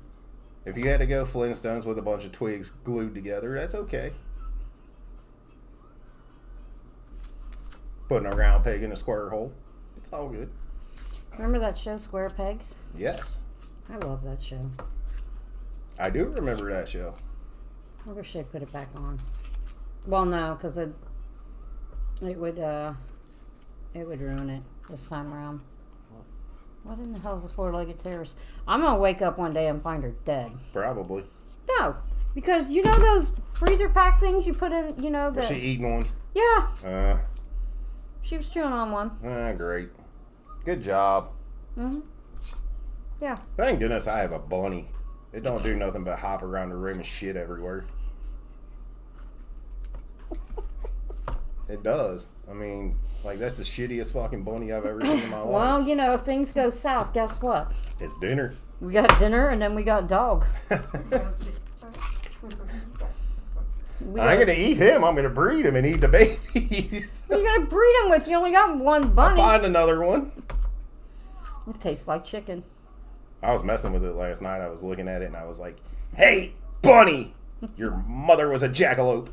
Flintstones with a bunch of twigs glued together, that's okay. Putting a round peg in a square hole, it's all good. Remember that show, Square Pegs? Yes, I love that show. I do remember that show. I wish they put it back on. Well, no, because it would ruin it this time around. What in the hell is a four-legged terrorist? I'm gonna wake up one day and find her dead. Probably. No, because those freezer pack things you put in. Was she eating one? Yeah. She was chewing on one. Great. Good job. Yeah. Thank goodness I have a bunny. It don't do nothing but hop around the room and shit everywhere. It does. I mean, like, that's the shittiest fucking bunny I've ever seen in my life. Well, if things go south, guess what? It's dinner. We got dinner and then we got dog. I ain't gonna eat him. I'm gonna breed him and eat the babies. What are you gonna breed him with? You only got one I'll bunny. find another one. It tastes like chicken. I was messing with it last night. I was looking at it and I was like, "Hey, bunny, your mother was a jackalope."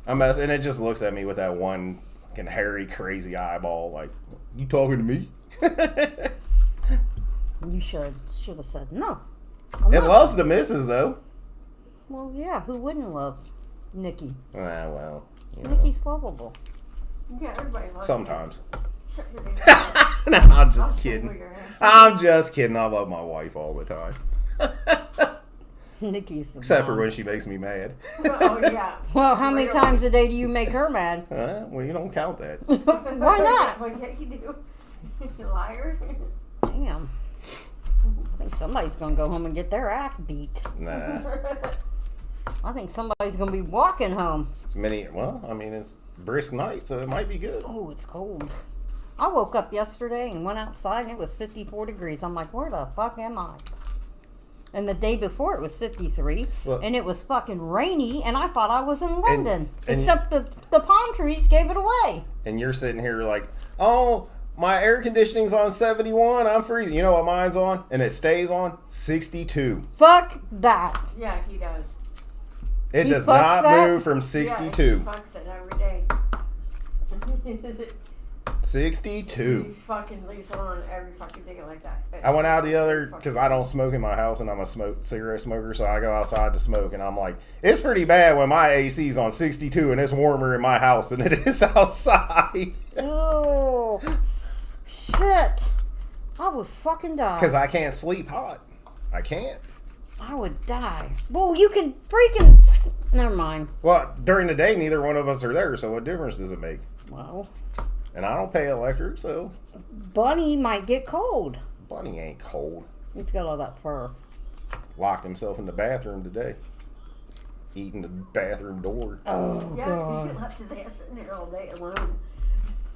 I'm messing, and it just looks at me with that one fucking hairy, crazy eyeball. Like, you talking to me? You should have said no. It loves the missus though. Well, yeah. Who wouldn't love Nikki? Ah, well, you know, Nikki's lovable. Yeah, everybody loves sometimes. you. Shut your damn mouth. No, I'm I'll just strangle kidding. your ass. I'm just kidding. I love my wife all the time. Nikki's the Except for bomb. when she makes me mad. Oh, yeah. Well, how many Really? times a day do you make her mad? Well, you don't count that. Why not? Well, yeah, you do. You liar. Damn. I think somebody's gonna go home and get their ass beat. Nah. I think somebody's gonna be walking home. It's well, I mean, it's brisk night, so it might be good. Oh, it's cold. I woke up yesterday and went outside and it was 54 degrees. I'm like, where the fuck am I? And the day before it was 53 Look. and it was fucking rainy and I thought I was in London. and- Except the palm trees gave it away. And you're sitting here like, oh, my air conditioning's on 71. I'm freezing. You know what mine's on? And it stays on 62. Fuck that. Yeah, he does. It He does fucks not that? move from Yeah, 62. he fucks it every day. 62. He fucking leaves it on every fucking day like that. I went out the other, because I don't smoke in my house and I'm a cigarette smoker, so I go outside to smoke and I'm like, it's pretty bad when my AC's on 62 and it's warmer in my house than it is outside. Oh, shit. I would fucking die. Because I can't sleep hot. I can't. I would die. Well, you can freaking... Never mind. Well, during the day, neither one of us are there, so what difference does it make? Well, And I don't pay electric, so Bunny might get cold. Bunny ain't cold. He's got all that fur. Locked himself in the bathroom today. Eating the bathroom door. Oh, Yeah, God. he left his ass in there all day alone.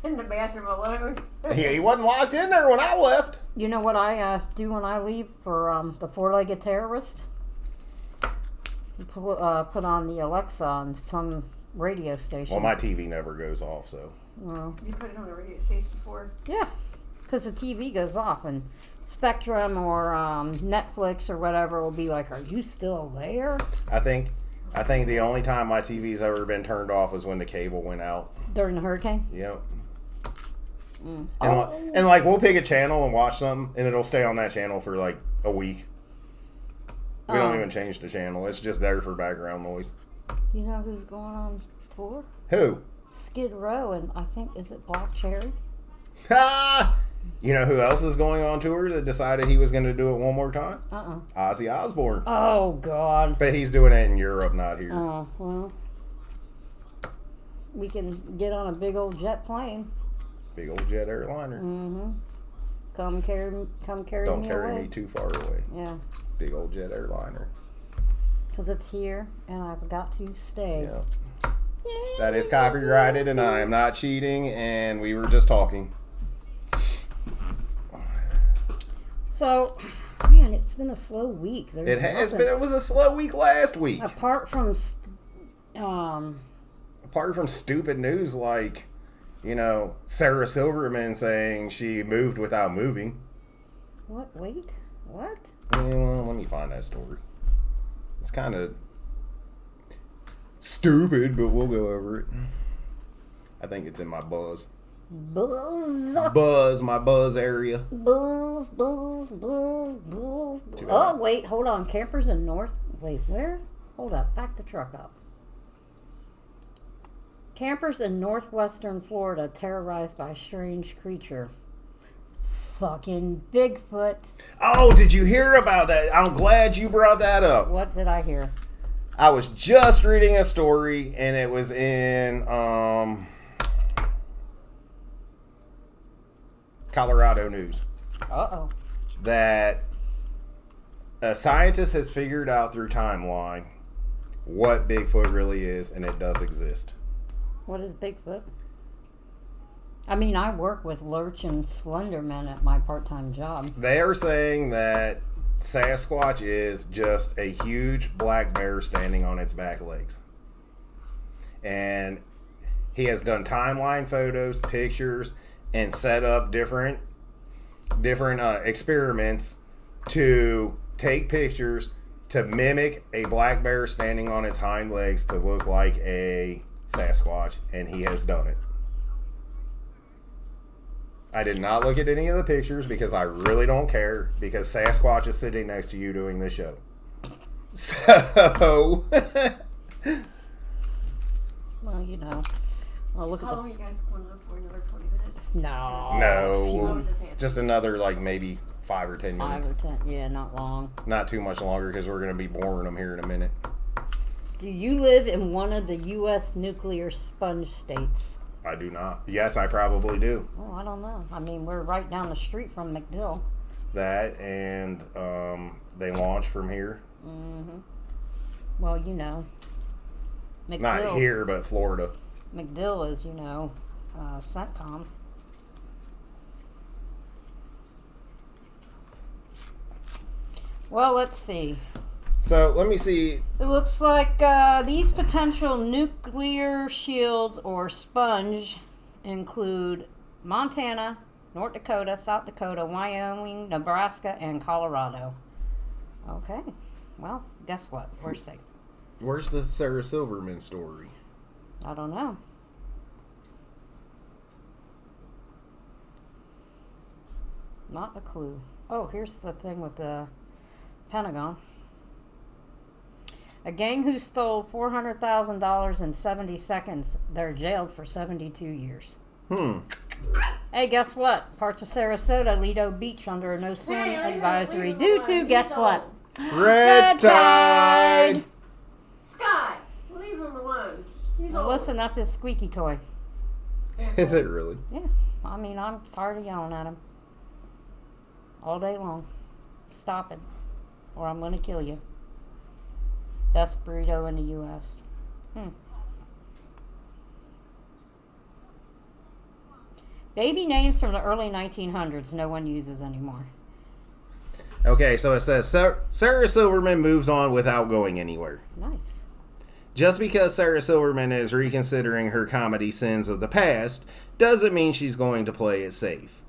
In the bathroom alone. He wasn't locked in there when I left. You know what I do when I leave for the four-legged terrorist? Put on the Alexa on some radio station. Well, my TV never goes off, so. Well, You put it on the radio station for. yeah, because the TV goes off and Spectrum or Netflix or whatever will be like, "Are you still there?" I think the only time my TV's ever been turned off was when the cable went out. During the hurricane. Yep. Mm. And like we'll pick a channel and watch something, and it'll stay on that channel for like a week. We don't Oh. even change the channel. It's just there for background noise. You know who's going on tour? Who? Skid Row and I think is it Black Cherry? Ah! You know who else is going on tour that decided he was going to do it one more time? Ozzy Osbourne. Oh God. But he's doing it in Europe, not here. Oh well. We can get on a big old jet plane. Big old jet airliner. Mm-hmm. Come carry Don't me carry away. me too far away. Yeah, Big old jet airliner. because it's here and I've got to stay. Yeah. That is copyrighted, and I am not cheating. And we were just talking. So, man, it's been a slow week. There's It has nothing- been. It was a slow week last week. Apart from, Apart from stupid news like, you know, Sarah Silverman saying she moved without moving. what? Wait, what? Well, let me find that story. It's kind of stupid, but we'll go over it. I think it's in my buzz. Buzz, My buzz area. buzz. Too bad. Oh, wait, hold on. Campers in North. Wait, where? Hold up. Back the truck up. Campers in northwestern Florida terrorized by a strange creature. Fucking Bigfoot. Oh, did you hear about that? I'm glad you brought that up. What did I hear? I was just reading a story, and it was in Colorado News Uh-oh. that a scientist has figured out through timeline what Bigfoot really is, and it does exist. What is Bigfoot? I mean, I work with Lurch and Slenderman at my part-time job. They are saying that Sasquatch is just a huge black bear standing on its back legs. And he has done timeline photos, pictures, and set up different experiments to take pictures to mimic a black bear standing on its hind legs to look like a Sasquatch, and he has done it. I did not look at any of the pictures because I really don't care, because Sasquatch is sitting next to you doing this show. So, Well, you know. Well, look at How the. long are you guys going on for? Another 20 minutes? No. no, Just answer. just another like maybe 5 or 10 5 minutes. or 10. Yeah, not long. Not too much longer because we're going to be boring them here in a minute. Do you live in one of the U.S. nuclear sponge states? I do not. Yes, I probably do. Oh, I don't know. I mean, we're right down the street from MacDill. That and they launch from here. Mm-hmm. Well, you know. MacDill. Not here, but Florida. MacDill is, you know, CENTCOM. Well, let's see. So let me see. It looks like these potential nuclear shields or sponge include Montana, North Dakota, South Dakota, Wyoming, Nebraska, and Colorado. Okay. Well, guess what? We're safe. Where's the Sarah Silverman story? I don't know. Not a clue. Oh, here's the thing with the Pentagon. A gang who stole $400,000 in 70 seconds, they're jailed for 72 years. Hey, guess what? Parts of Sarasota, Lido Beach under a no swim Hey, advisory leave him due alone. to, He's guess what? old. Red Tide! Sky, leave him alone. He's Well, old. listen, that's his squeaky toy. Is it really? Yeah, I mean, I'm tired of yelling at him all day long. Stop it, or I'm going to kill you. Best burrito in the U.S. Baby names from the early 1900s no one uses anymore. Okay, so it says Sarah Silverman moves on without going anywhere. Nice. Just because Sarah Silverman is reconsidering her comedy sins of the past doesn't mean she's going to play it safe.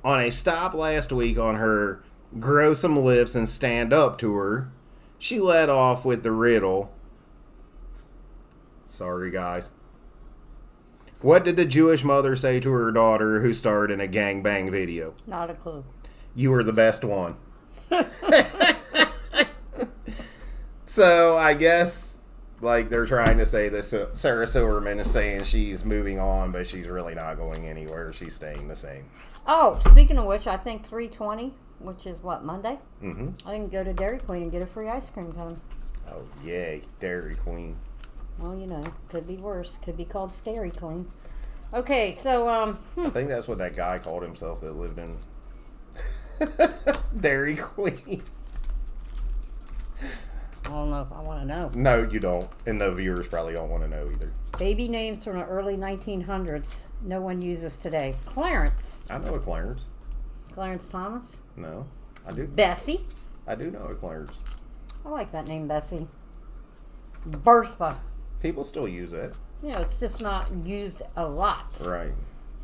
On a stop last week on her Grow Some Lips and Stand Up tour, she led off with the riddle. Sorry, guys. What did the Jewish mother say to her daughter who starred in a gangbang video? Not a clue. You were the best one. So I guess like they're trying to say this. Sarah Silverman is saying she's moving on, but she's really not going anywhere. She's staying the same. Oh, speaking of which, I think 320, which is what, Monday? Mm-hmm. I can go to Dairy Queen and get a free ice cream cone. Oh yay, Dairy Queen. Well, you know, could be worse. Could be called Stairy Queen. Okay, so I think that's what that guy called himself that lived in Dairy Queen. I don't know if I want to know. No, you don't, and the viewers probably don't want to know either. Baby names from the early 1900s no one uses today. Clarence. I know a Clarence. Clarence Thomas. No, I do. Bessie. I do know a Clarence. I like that name, Bessie. Bertha. People still use that, You know, it's just not used a lot. right?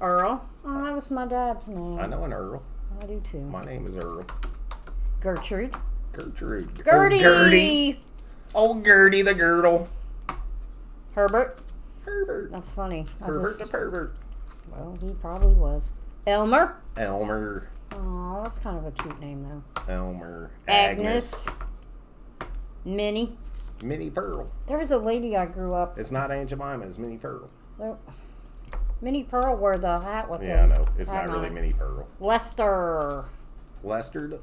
Earl. Oh, that was my dad's name. I know an Earl. I do too. My name is Earl. Gertrude. Gertrude. Gertie. Gertie. Oh, Gertie the Girdle. Herbert. Herbert. That's funny. Herbert the pervert. Well, he probably was. Elmer. Elmer. Oh, that's kind of a cute name, though. Elmer. Agnes. Minnie. Minnie Pearl. There was a lady I grew up. It's not Aunt Jemima, it's Minnie Pearl. Minnie Pearl wore the hat with Yeah, I the know. It's hat not really on it. Minnie Pearl. Lester. Lester?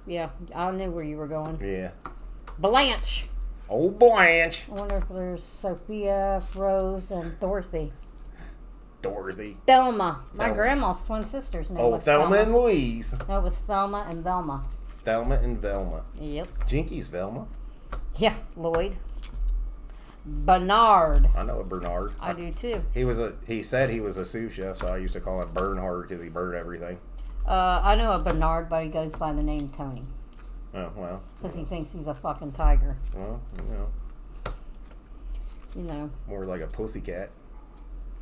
Yeah, I knew where you were going. Yeah. Blanche. Old Blanche. I wonder if there's Sophia, Rose, and Dorothy. Dorothy. Thelma. My Thelma. grandma's twin sister's name Oh, was Thelma and Louise. No, it was Thelma and Velma. Thelma and Velma. Yep. Jinky's Velma. Yeah, Lloyd. Bernard. I know a Bernard. I do too. He said he was a sous chef, so I used to call him Bernhard because he burned everything. I know a Bernard, but he goes by the name Tony. Oh, well. Because he thinks he's a fucking tiger. Well, you know, You know, more like a pussycat.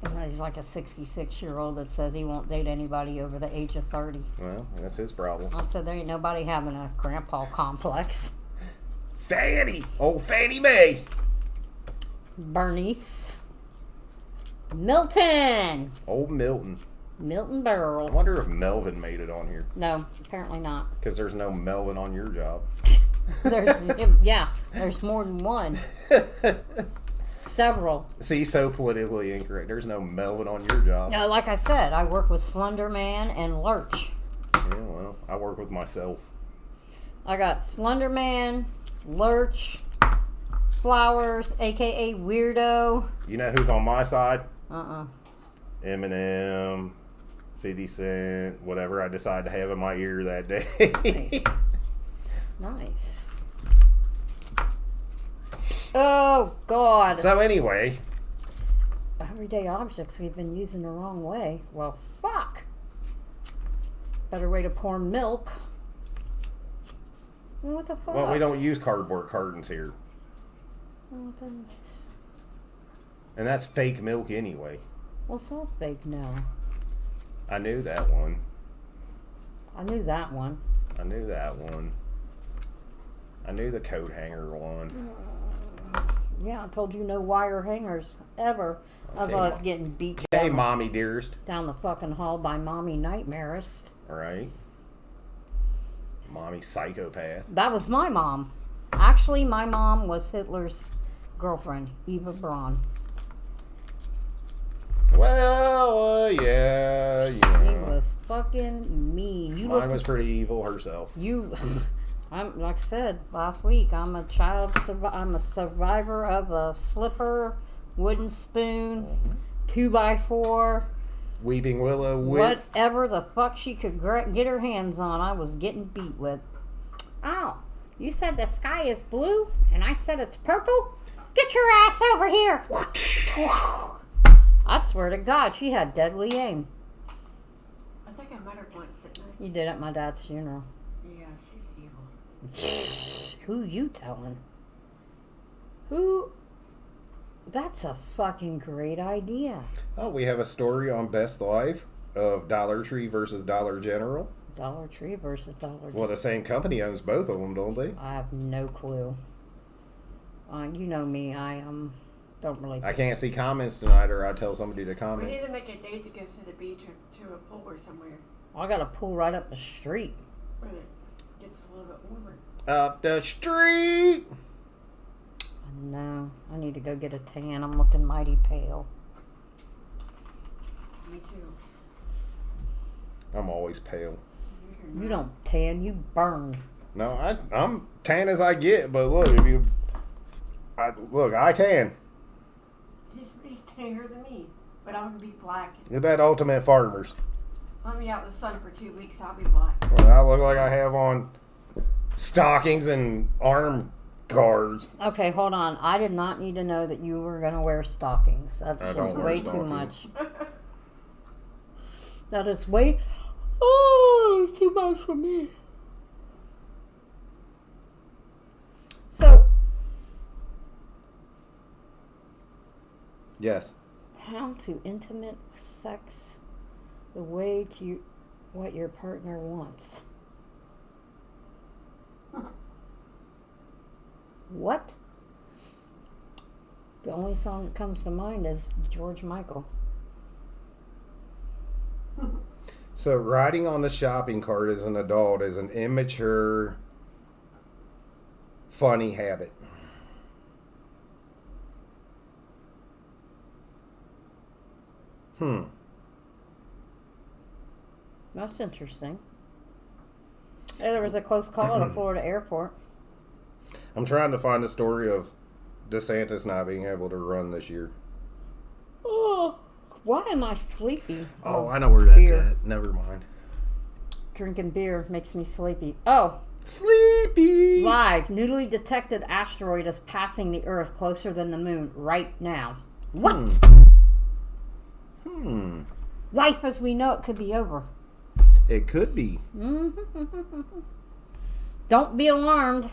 and he's like a 66-year-old that says he won't date anybody over the age of 30. Well, that's his problem. I said, there ain't nobody having a grandpa complex. Fanny! Old Fanny Mae! Bernice. Milton! Old Milton. Milton I Berle. wonder if Melvin made it on here. No, apparently not. Because there's no Melvin on your job. There's more than one. Several. See, so politically incorrect. There's no Melvin on your job. No, like I said, I work with Slender Man and Lurch. Yeah, well, I work with myself. I got Slender Man, Lurch, Flowers, aka Weirdo. You know who's on my side? Uh-uh. Eminem, 50 Cent, whatever I decide to have in my ear that day. Nice. Oh, God. So anyway, Everyday objects we've been using the wrong way. Well, fuck. Better way to pour milk. What the fuck? well, we don't use cardboard cartons here. Well, then And that's fake milk anyway. what's all fake now? I knew that one. I knew that one. I knew that one. I knew the coat hanger one. Yeah, I told you no wire hangers ever. That's why I was Mom. getting beat Hey, down, mommy dearest. down the fucking hall by Mommy Nightmarist. All right. Mommy psychopath. That was my mom. Actually, my mom was Hitler's girlfriend, Eva Braun. Well, yeah, She yeah. was fucking mean. You Mine look was pretty evil herself. you. I'm like I said last week. I'm a I'm a survivor of a slipper, wooden spoon, 2x4, Weeping Willow. whatever the fuck she could get her hands on. I was getting beat with. Oh, you said the sky is blue, and I said it's purple. Get your ass over here! I swear to God, she had deadly aim. I think I met her once, didn't I? You did at my dad's funeral. Yeah, she's evil. Who you telling? Who? That's a fucking great idea. Oh, we have a story on Best Life of Dollar Tree versus Dollar General. Dollar Tree versus Dollar Tree. Well, the same company owns both of them, don't they? I have no clue. You know me. I don't really. I can't see comments tonight, or I tell somebody to We comment. need to make a date to go to the beach or to a pool or somewhere I got a pool right up the street. where it gets a little bit warmer. Up the street. No, I need to go get a tan. I'm looking mighty pale. Me too. I'm always pale. You don't tan. You burn. No, I'm tan as I get, but look, if you, I tan. He's tanner than me, but I'm gonna be black. You're that ultimate farmers. Let me out in the sun for 2 weeks. I'll be black. Well, I look like I have on stockings and arm guards. Okay, hold on. I did not need to know that you were gonna wear stockings. That's I just don't wear way too stockings. much. That is way. it's too much for me. So, Yes. how to intimate sex the way to what your partner wants. What? The only song that comes to mind is George Michael. So riding on the shopping cart as an adult is an immature, funny habit. That's interesting. Hey, there was a close call at a Florida airport. I'm trying to find a story of DeSantis not being able to run this year. Oh, why am I sleepy? Oh, I know where that's beer. at. Never mind. Drinking beer makes me sleepy. Oh, Sleepy. live. Newly detected asteroid is passing the Earth closer than the moon right now. What? Life as we know it could be over. It could be. Don't be alarmed.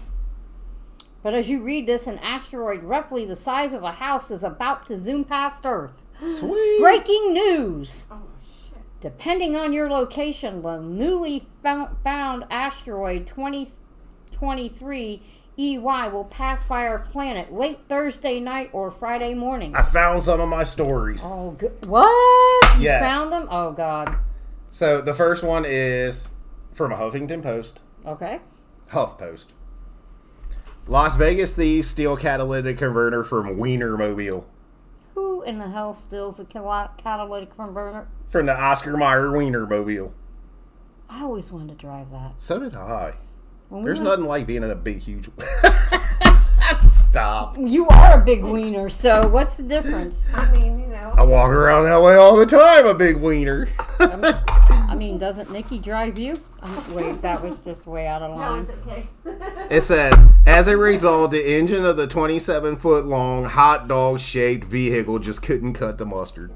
But as you read this, an asteroid roughly the size of a house is about to zoom past Earth. Sweet. Breaking news! Oh, shit. Depending on your location, the newly found asteroid 2023 EY will pass by our planet late Thursday night or Friday morning. I found some of my stories. Oh, good. What? You Yes. found them? Oh, God. So the first one is from Huffington Post. Okay. HuffPost. Las Vegas thieves steal catalytic converter from Wienermobile. Who in the hell steals a catalytic converter? From the Oscar Mayer Wienermobile. I always wanted to drive that. So did I. When we There's went- nothing like being in a big, huge... Stop. You are a big wiener, so what's the difference? I mean, you know. I walk around that way all the time, a big wiener. I mean, doesn't Nikki drive you? Wait, that was just way out of No, line. it's okay. It says, as a result, the engine of the 27-foot-long hot dog-shaped vehicle just couldn't cut the mustard.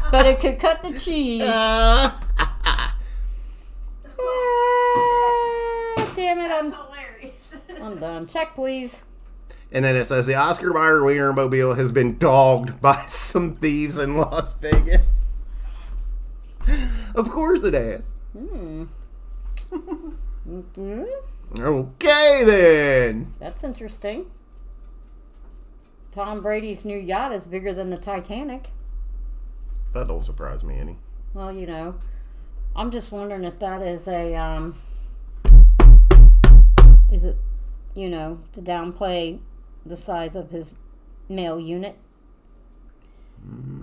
But it could cut the cheese. Damn it, That's hilarious. I'm done. Check, please. And then it says, the Oscar Mayer Wienermobile has been dogged by some thieves in Las Vegas. Of course it has. Hmm. Okay, then. That's interesting. Tom Brady's new yacht is bigger than the Titanic. That don't surprise me any. Well, you know, I'm just wondering if that is is it, you know, to downplay the size of his male unit?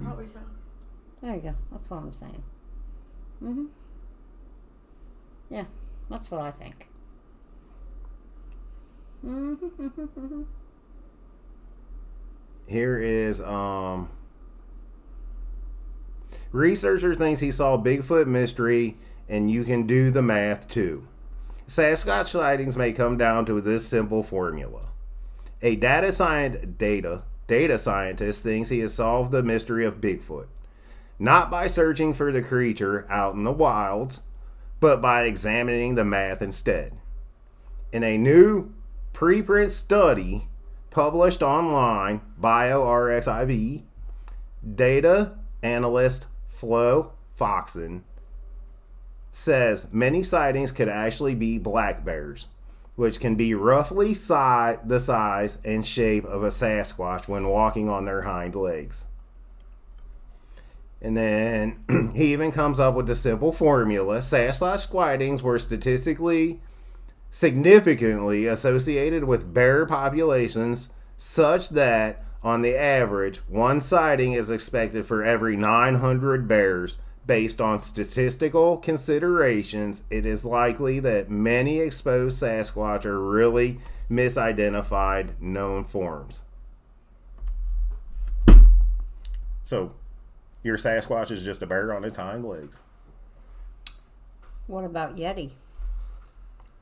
Probably so. There you go. That's what I'm saying. Yeah, that's what I think. Here is researcher thinks he saw Bigfoot mystery, and you can do the math too. Sasquatch sightings may come down to this simple formula. A data scientist thinks he has solved the mystery of Bigfoot, not by searching for the creature out in the wilds, but by examining the math instead. In a new preprint study published online, BioRxiv, data analyst Flo Foxon says many sightings could actually be black bears, which can be roughly the size and shape of a Sasquatch when walking on their hind legs. And then he even comes up with the simple formula. Sasquatch sightings were statistically significantly associated with bear populations such that on the average, one sighting is expected for every 900 bears. Based on statistical considerations, it is likely that many exposed Sasquatch are really misidentified known forms. So, your Sasquatch is just a bear on its hind legs. What about Yeti?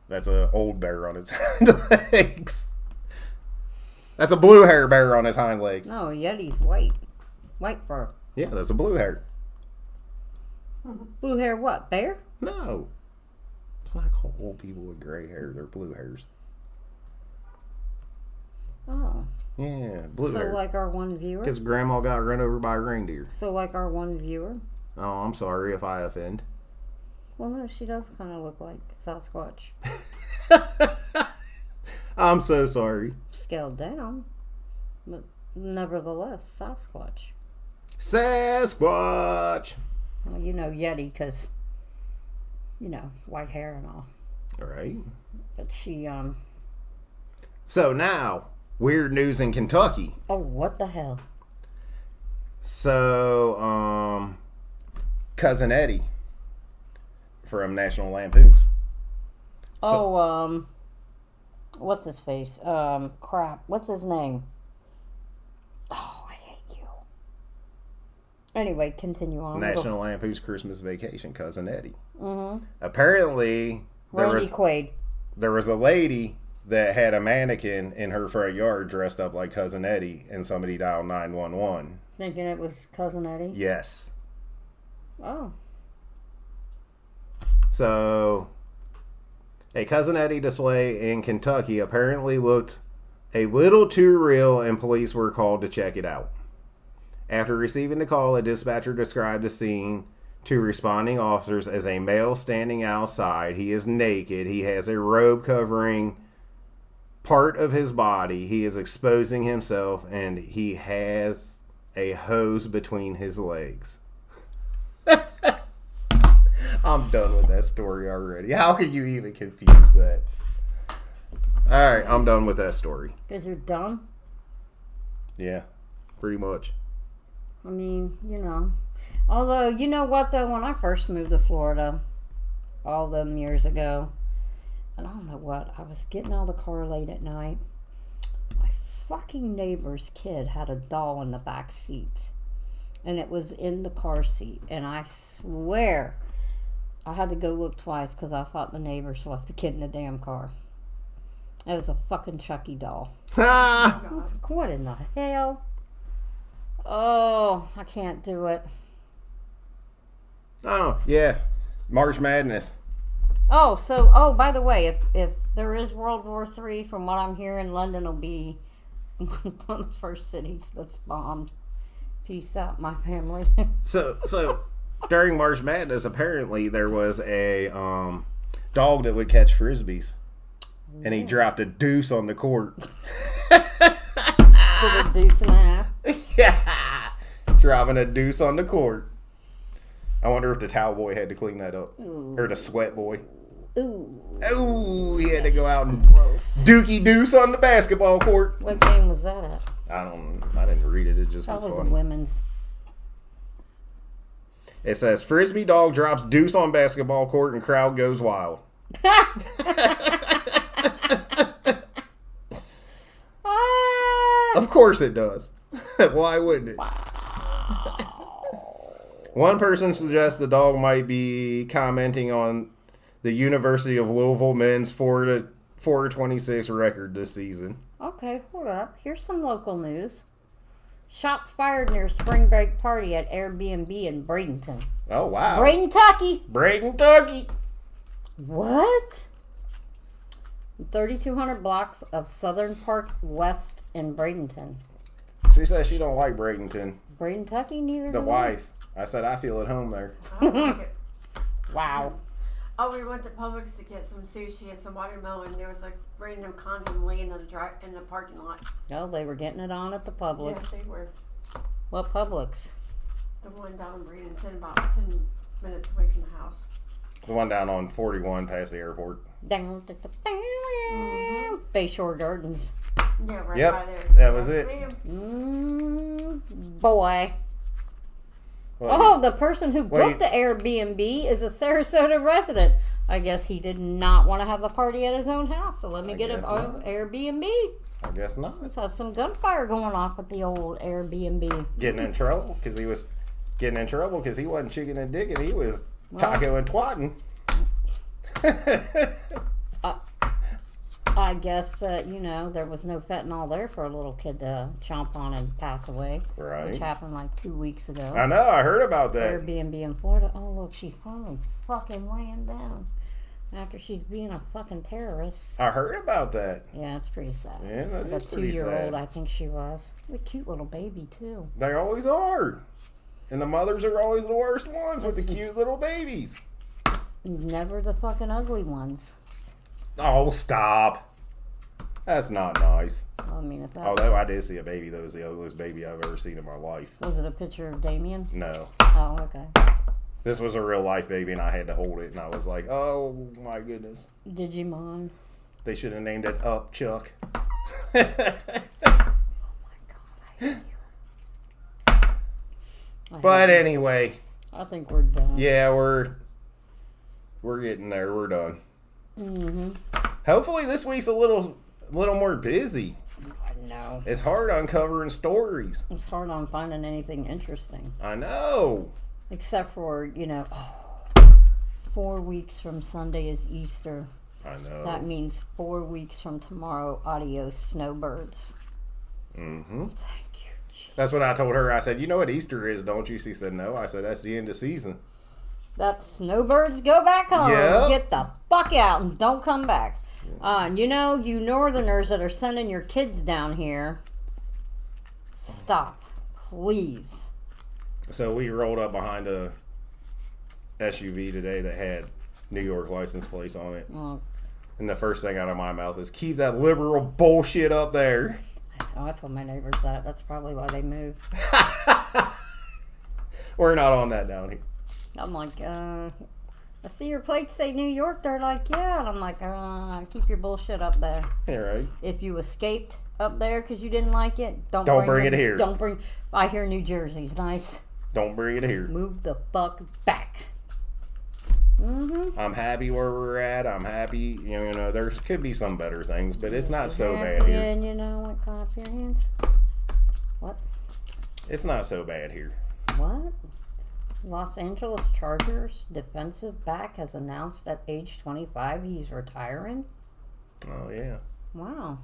That's an old bear on its hind legs. That's a blue hair bear on his hind legs. No, Yeti's white. White fur. Yeah, that's a blue hair. Blue hair what? Bear? No. That's why I call old people with gray hair. They're blue hairs. Oh. Yeah, blue So hair. like our one viewer? Because grandma got run over by a reindeer. So like our one viewer? Oh, I'm sorry if I offend. Well, no, she does kind of look like Sasquatch. I'm so sorry. Scaled down. But nevertheless, Sasquatch. Sasquatch. Well, you know Yeti because, you know, white hair and all. All right. But she, So now, weird news in Kentucky. oh, what the hell? So, Cousin Eddie from National Lampoons. What's his face? Crap. What's his name? Oh, I hate you. Anyway, continue on. National Lampoon's Christmas Vacation, Cousin Eddie. Mm-hmm. Apparently, Randy Quaid. there was a lady that had a mannequin in her front yard dressed up like Cousin Eddie, and somebody dialed 911. Thinking it was Cousin Eddie? Yes. Oh. So, A Cousin Eddie display in Kentucky apparently looked a little too real, and police were called to check it out. After receiving the call, a dispatcher described the scene to responding officers as a male standing outside. He is naked. He has a robe covering part of his body. He is exposing himself, and he has a hose between his legs. I'm done with that story already. How can you even confuse that? All right, I'm done with that story. Because you're dumb. Yeah, pretty much. I mean, you know. Although, you know what, though? When I first moved to Florida, all them years ago, and I don't know what, I was getting out of the car late at night. My fucking neighbor's kid had a doll in the back seat. And it was in the car seat. And I swear, I had to go look twice because I thought the neighbors left the kid in the damn car. It was a fucking Chucky doll. What in the hell? Oh, I can't do it. Oh, yeah. March Madness. Oh, by the way, if there is World War III, from what I'm hearing, London will be one of the first cities that's bombed. Peace out, my family. So during March Madness, apparently there was a dog that would catch frisbees. And he dropped a deuce on the court. For the deuce and a half. Yeah. Dropping a deuce on the court. I wonder if the towel boy had to clean that up. Ooh. Or the sweat boy. Ooh. Oh, he had to go out and Gross. dookie deuce on the basketball court. What game was that at? I didn't read it. It just was Probably the funny. women's. It says, Frisbee dog drops deuce on basketball court and crowd goes wild. Of course it does. Why wouldn't it? One person suggests the dog might be commenting on the University of Louisville men's 4-26 record this season. Okay, hold up. Here's some local news. Shots fired near spring break party at Airbnb in Bradenton. Oh, wow. Bradenton. Tucky. What? 3,200 blocks of Southern Park West in Bradenton. She says she don't like Bradenton. Bradentucky, neither The do wife. I said I feel at home there. I don't like it. I. Wow. Oh, we went to Publix to get some sushi and some watermelon. There was a random condom laying in the parking lot. No, they were getting it on at the Publix. Yes, they were. What Publix? The one down in Bradenton, about 10 minutes away from the house. The one down on 41 past the airport. Bayshore Gardens. Yeah, right Yep, by there. that was it. Boy. Well, Oh, the person who Well, booked the Airbnb is a Sarasota resident. I guess he did not want to have a party at his own house, so let me get an guess not. Airbnb. I guess not. Let's have some gunfire going off at the old Airbnb. Getting in trouble because he wasn't chicken and digging. He was taco and twatting. I guess that, there was no fentanyl there for a little kid to chomp on and pass away. Right. Which happened like 2 weeks ago. I know. I heard about that. Airbnb in Florida. Oh, look, she's finally fucking laying down after she's being a fucking terrorist. I heard about that. Yeah, it's pretty sad. Yeah, that Like is a pretty 2-year-old, sad. I think she was. A cute little baby, too. They always are. And the mothers are always the worst ones with the cute little babies. Never the fucking ugly ones. Oh, stop. That's not nice. I mean, if that Although I did see a baby that was the ugliest baby I've ever seen in my life. was it a picture of Damien? No. Oh, okay. This was a real life baby and I had to hold it and I was like, oh my goodness. Digimon. They should have named it Up Chuck. But anyway, I think we're done. yeah, we're getting there. We're done. Mm-hmm. Hopefully this week's a little more busy. I know. It's hard uncovering stories. It's hard on finding anything interesting. I know. Except for, 4 weeks from Sunday is Easter. I know. That means 4 weeks from tomorrow, adios, snowbirds. Mm-hmm. Thank you. That's what I told her. I said, you know what Easter is, don't you? She said, no. I said, that's the end of season. That snowbirds go back home. Yep. Get the fuck out and don't come back. You know, you northerners that are sending your kids down here, stop, please. So we rolled up behind a SUV today that had New York license plates on it. Oh, And the first thing out of my mouth is, keep that liberal bullshit up there. oh, that's what my neighbor's at. That's probably why they moved. We're not on that down here. I'm like, I see your plates say New York. They're like, yeah. And I'm like, keep your bullshit up there. Yeah, right. If you escaped up there because you didn't like it, don't bring it here. Don't bring. I hear New Jersey's nice. Don't bring it here. Move the fuck back. Mm-hmm. I'm happy where we're at. I'm happy. You know, there could be some better things, but it's not so bad here. And you know what? Clap your hands. What? It's not so bad here. What? Los Angeles Chargers defensive back has announced at age 25 he's retiring. Oh, yeah. Wow.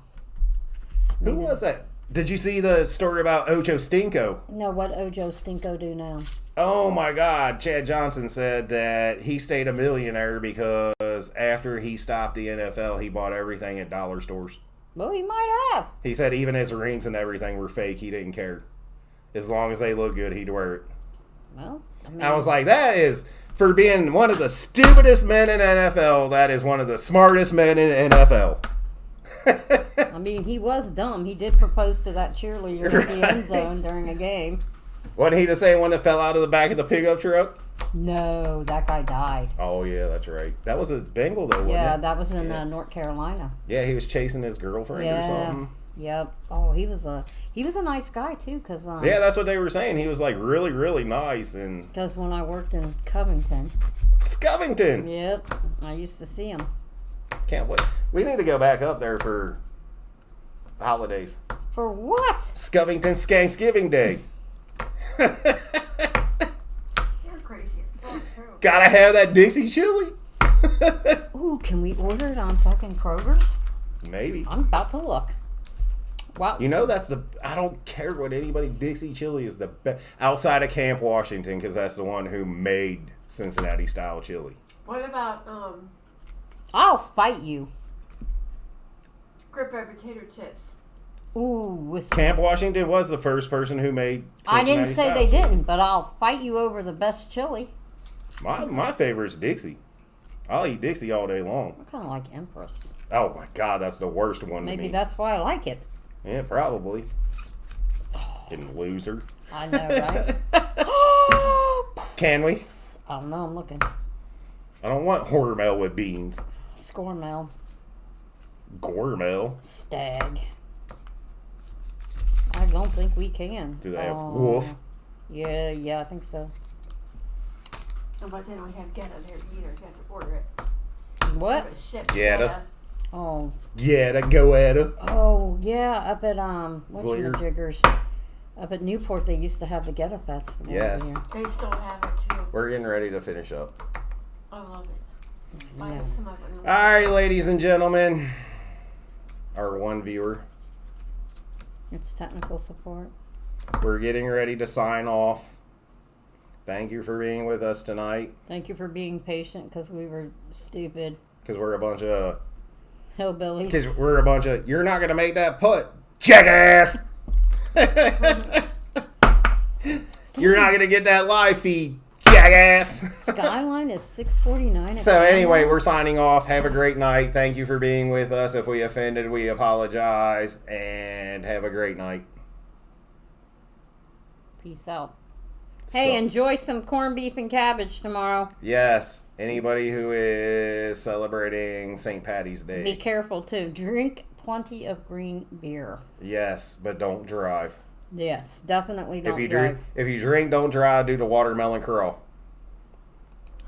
Who was that? Did you see the story about Ocho Stinko? No, what Ojo Stinko do now? Oh my God. Chad Johnson said that he stayed a millionaire because after he stopped the NFL, he bought everything at dollar stores. Well, he might have. He said even his rings and everything were fake. He didn't care. As long as they look good, he'd wear it. Well, I mean, I was like, that is, for being one of the stupidest men in NFL, that is one of the smartest men in NFL. I mean, he was dumb. He did propose to that cheerleader at the end zone during a game. Wasn't he the same one that fell out of the back of the pickup truck? No, that guy died. Oh, yeah, that's right. That was a Bengal, though, wasn't Yeah, it? that was in North Carolina. Yeah, he was chasing his girlfriend or Yeah. something. Yep. Oh, he was a nice guy too, cause Yeah, that's what they were saying. He was like really, really nice. And Because when I worked in Covington, Scovington. yep, I used to see him. Can't wait. We need to go back up there for holidays. For what? Scovington Skanksgiving Day. You're crazy as fuck, too. Gotta have that Dixie chili. Ooh, can we order it on fucking Kroger's? Maybe. I'm about to look. Wow. You know, I don't care what anybody, Dixie chili is the best. Outside of Camp Washington, because that's the one who made Cincinnati style chili. What about I'll fight you. Grippo potato chips? Ooh, with Camp Washington was the first person who made I Cincinnati didn't say style they chili. didn't, but I'll fight you over the best chili. My favorite's Dixie. I'll eat Dixie all day long. I kind of like Empress. Oh my God, that's the worst one to Maybe me. that's why I like it. Yeah, probably. Fucking loser. I know, right? Can we? I don't know. I'm looking. I don't want Hormel with beans. Scormel. Gourmel. Stag. I don't think we can. Do they have wolf? Yeah, I think so. Oh, but then we have Geta there either. You have to order it. What? Have it shipped to Geta. Geta. Oh, Yeah, to go at her. oh yeah. Up at Blair. Jiggers. Up at Newport, they used to have the Geta Festival. Yes. Over They still have it too. We're getting ready to finish up. I love it. I Yeah. have some of it. All right, ladies and gentlemen. Our one viewer. It's technical support. We're getting ready to sign off. Thank you for being with us tonight. Thank you for being patient because we were stupid Because we're a bunch of... hillbillies. Because we're a bunch of... You're not going to make that putt, jackass! You're not going to get that live feed, jackass! Skyline is 649. So anyway, we're signing off. Have a great night. Thank you for being with us. If we offended, we apologize. And have a great night. Peace out. Hey, So- enjoy some corned beef and cabbage tomorrow. Yes, anybody who is celebrating St. Patty's Day. Be careful too. Drink plenty of green beer. Yes, but don't drive. Yes, definitely don't If you drive. drink, don't drive. Do the watermelon curl.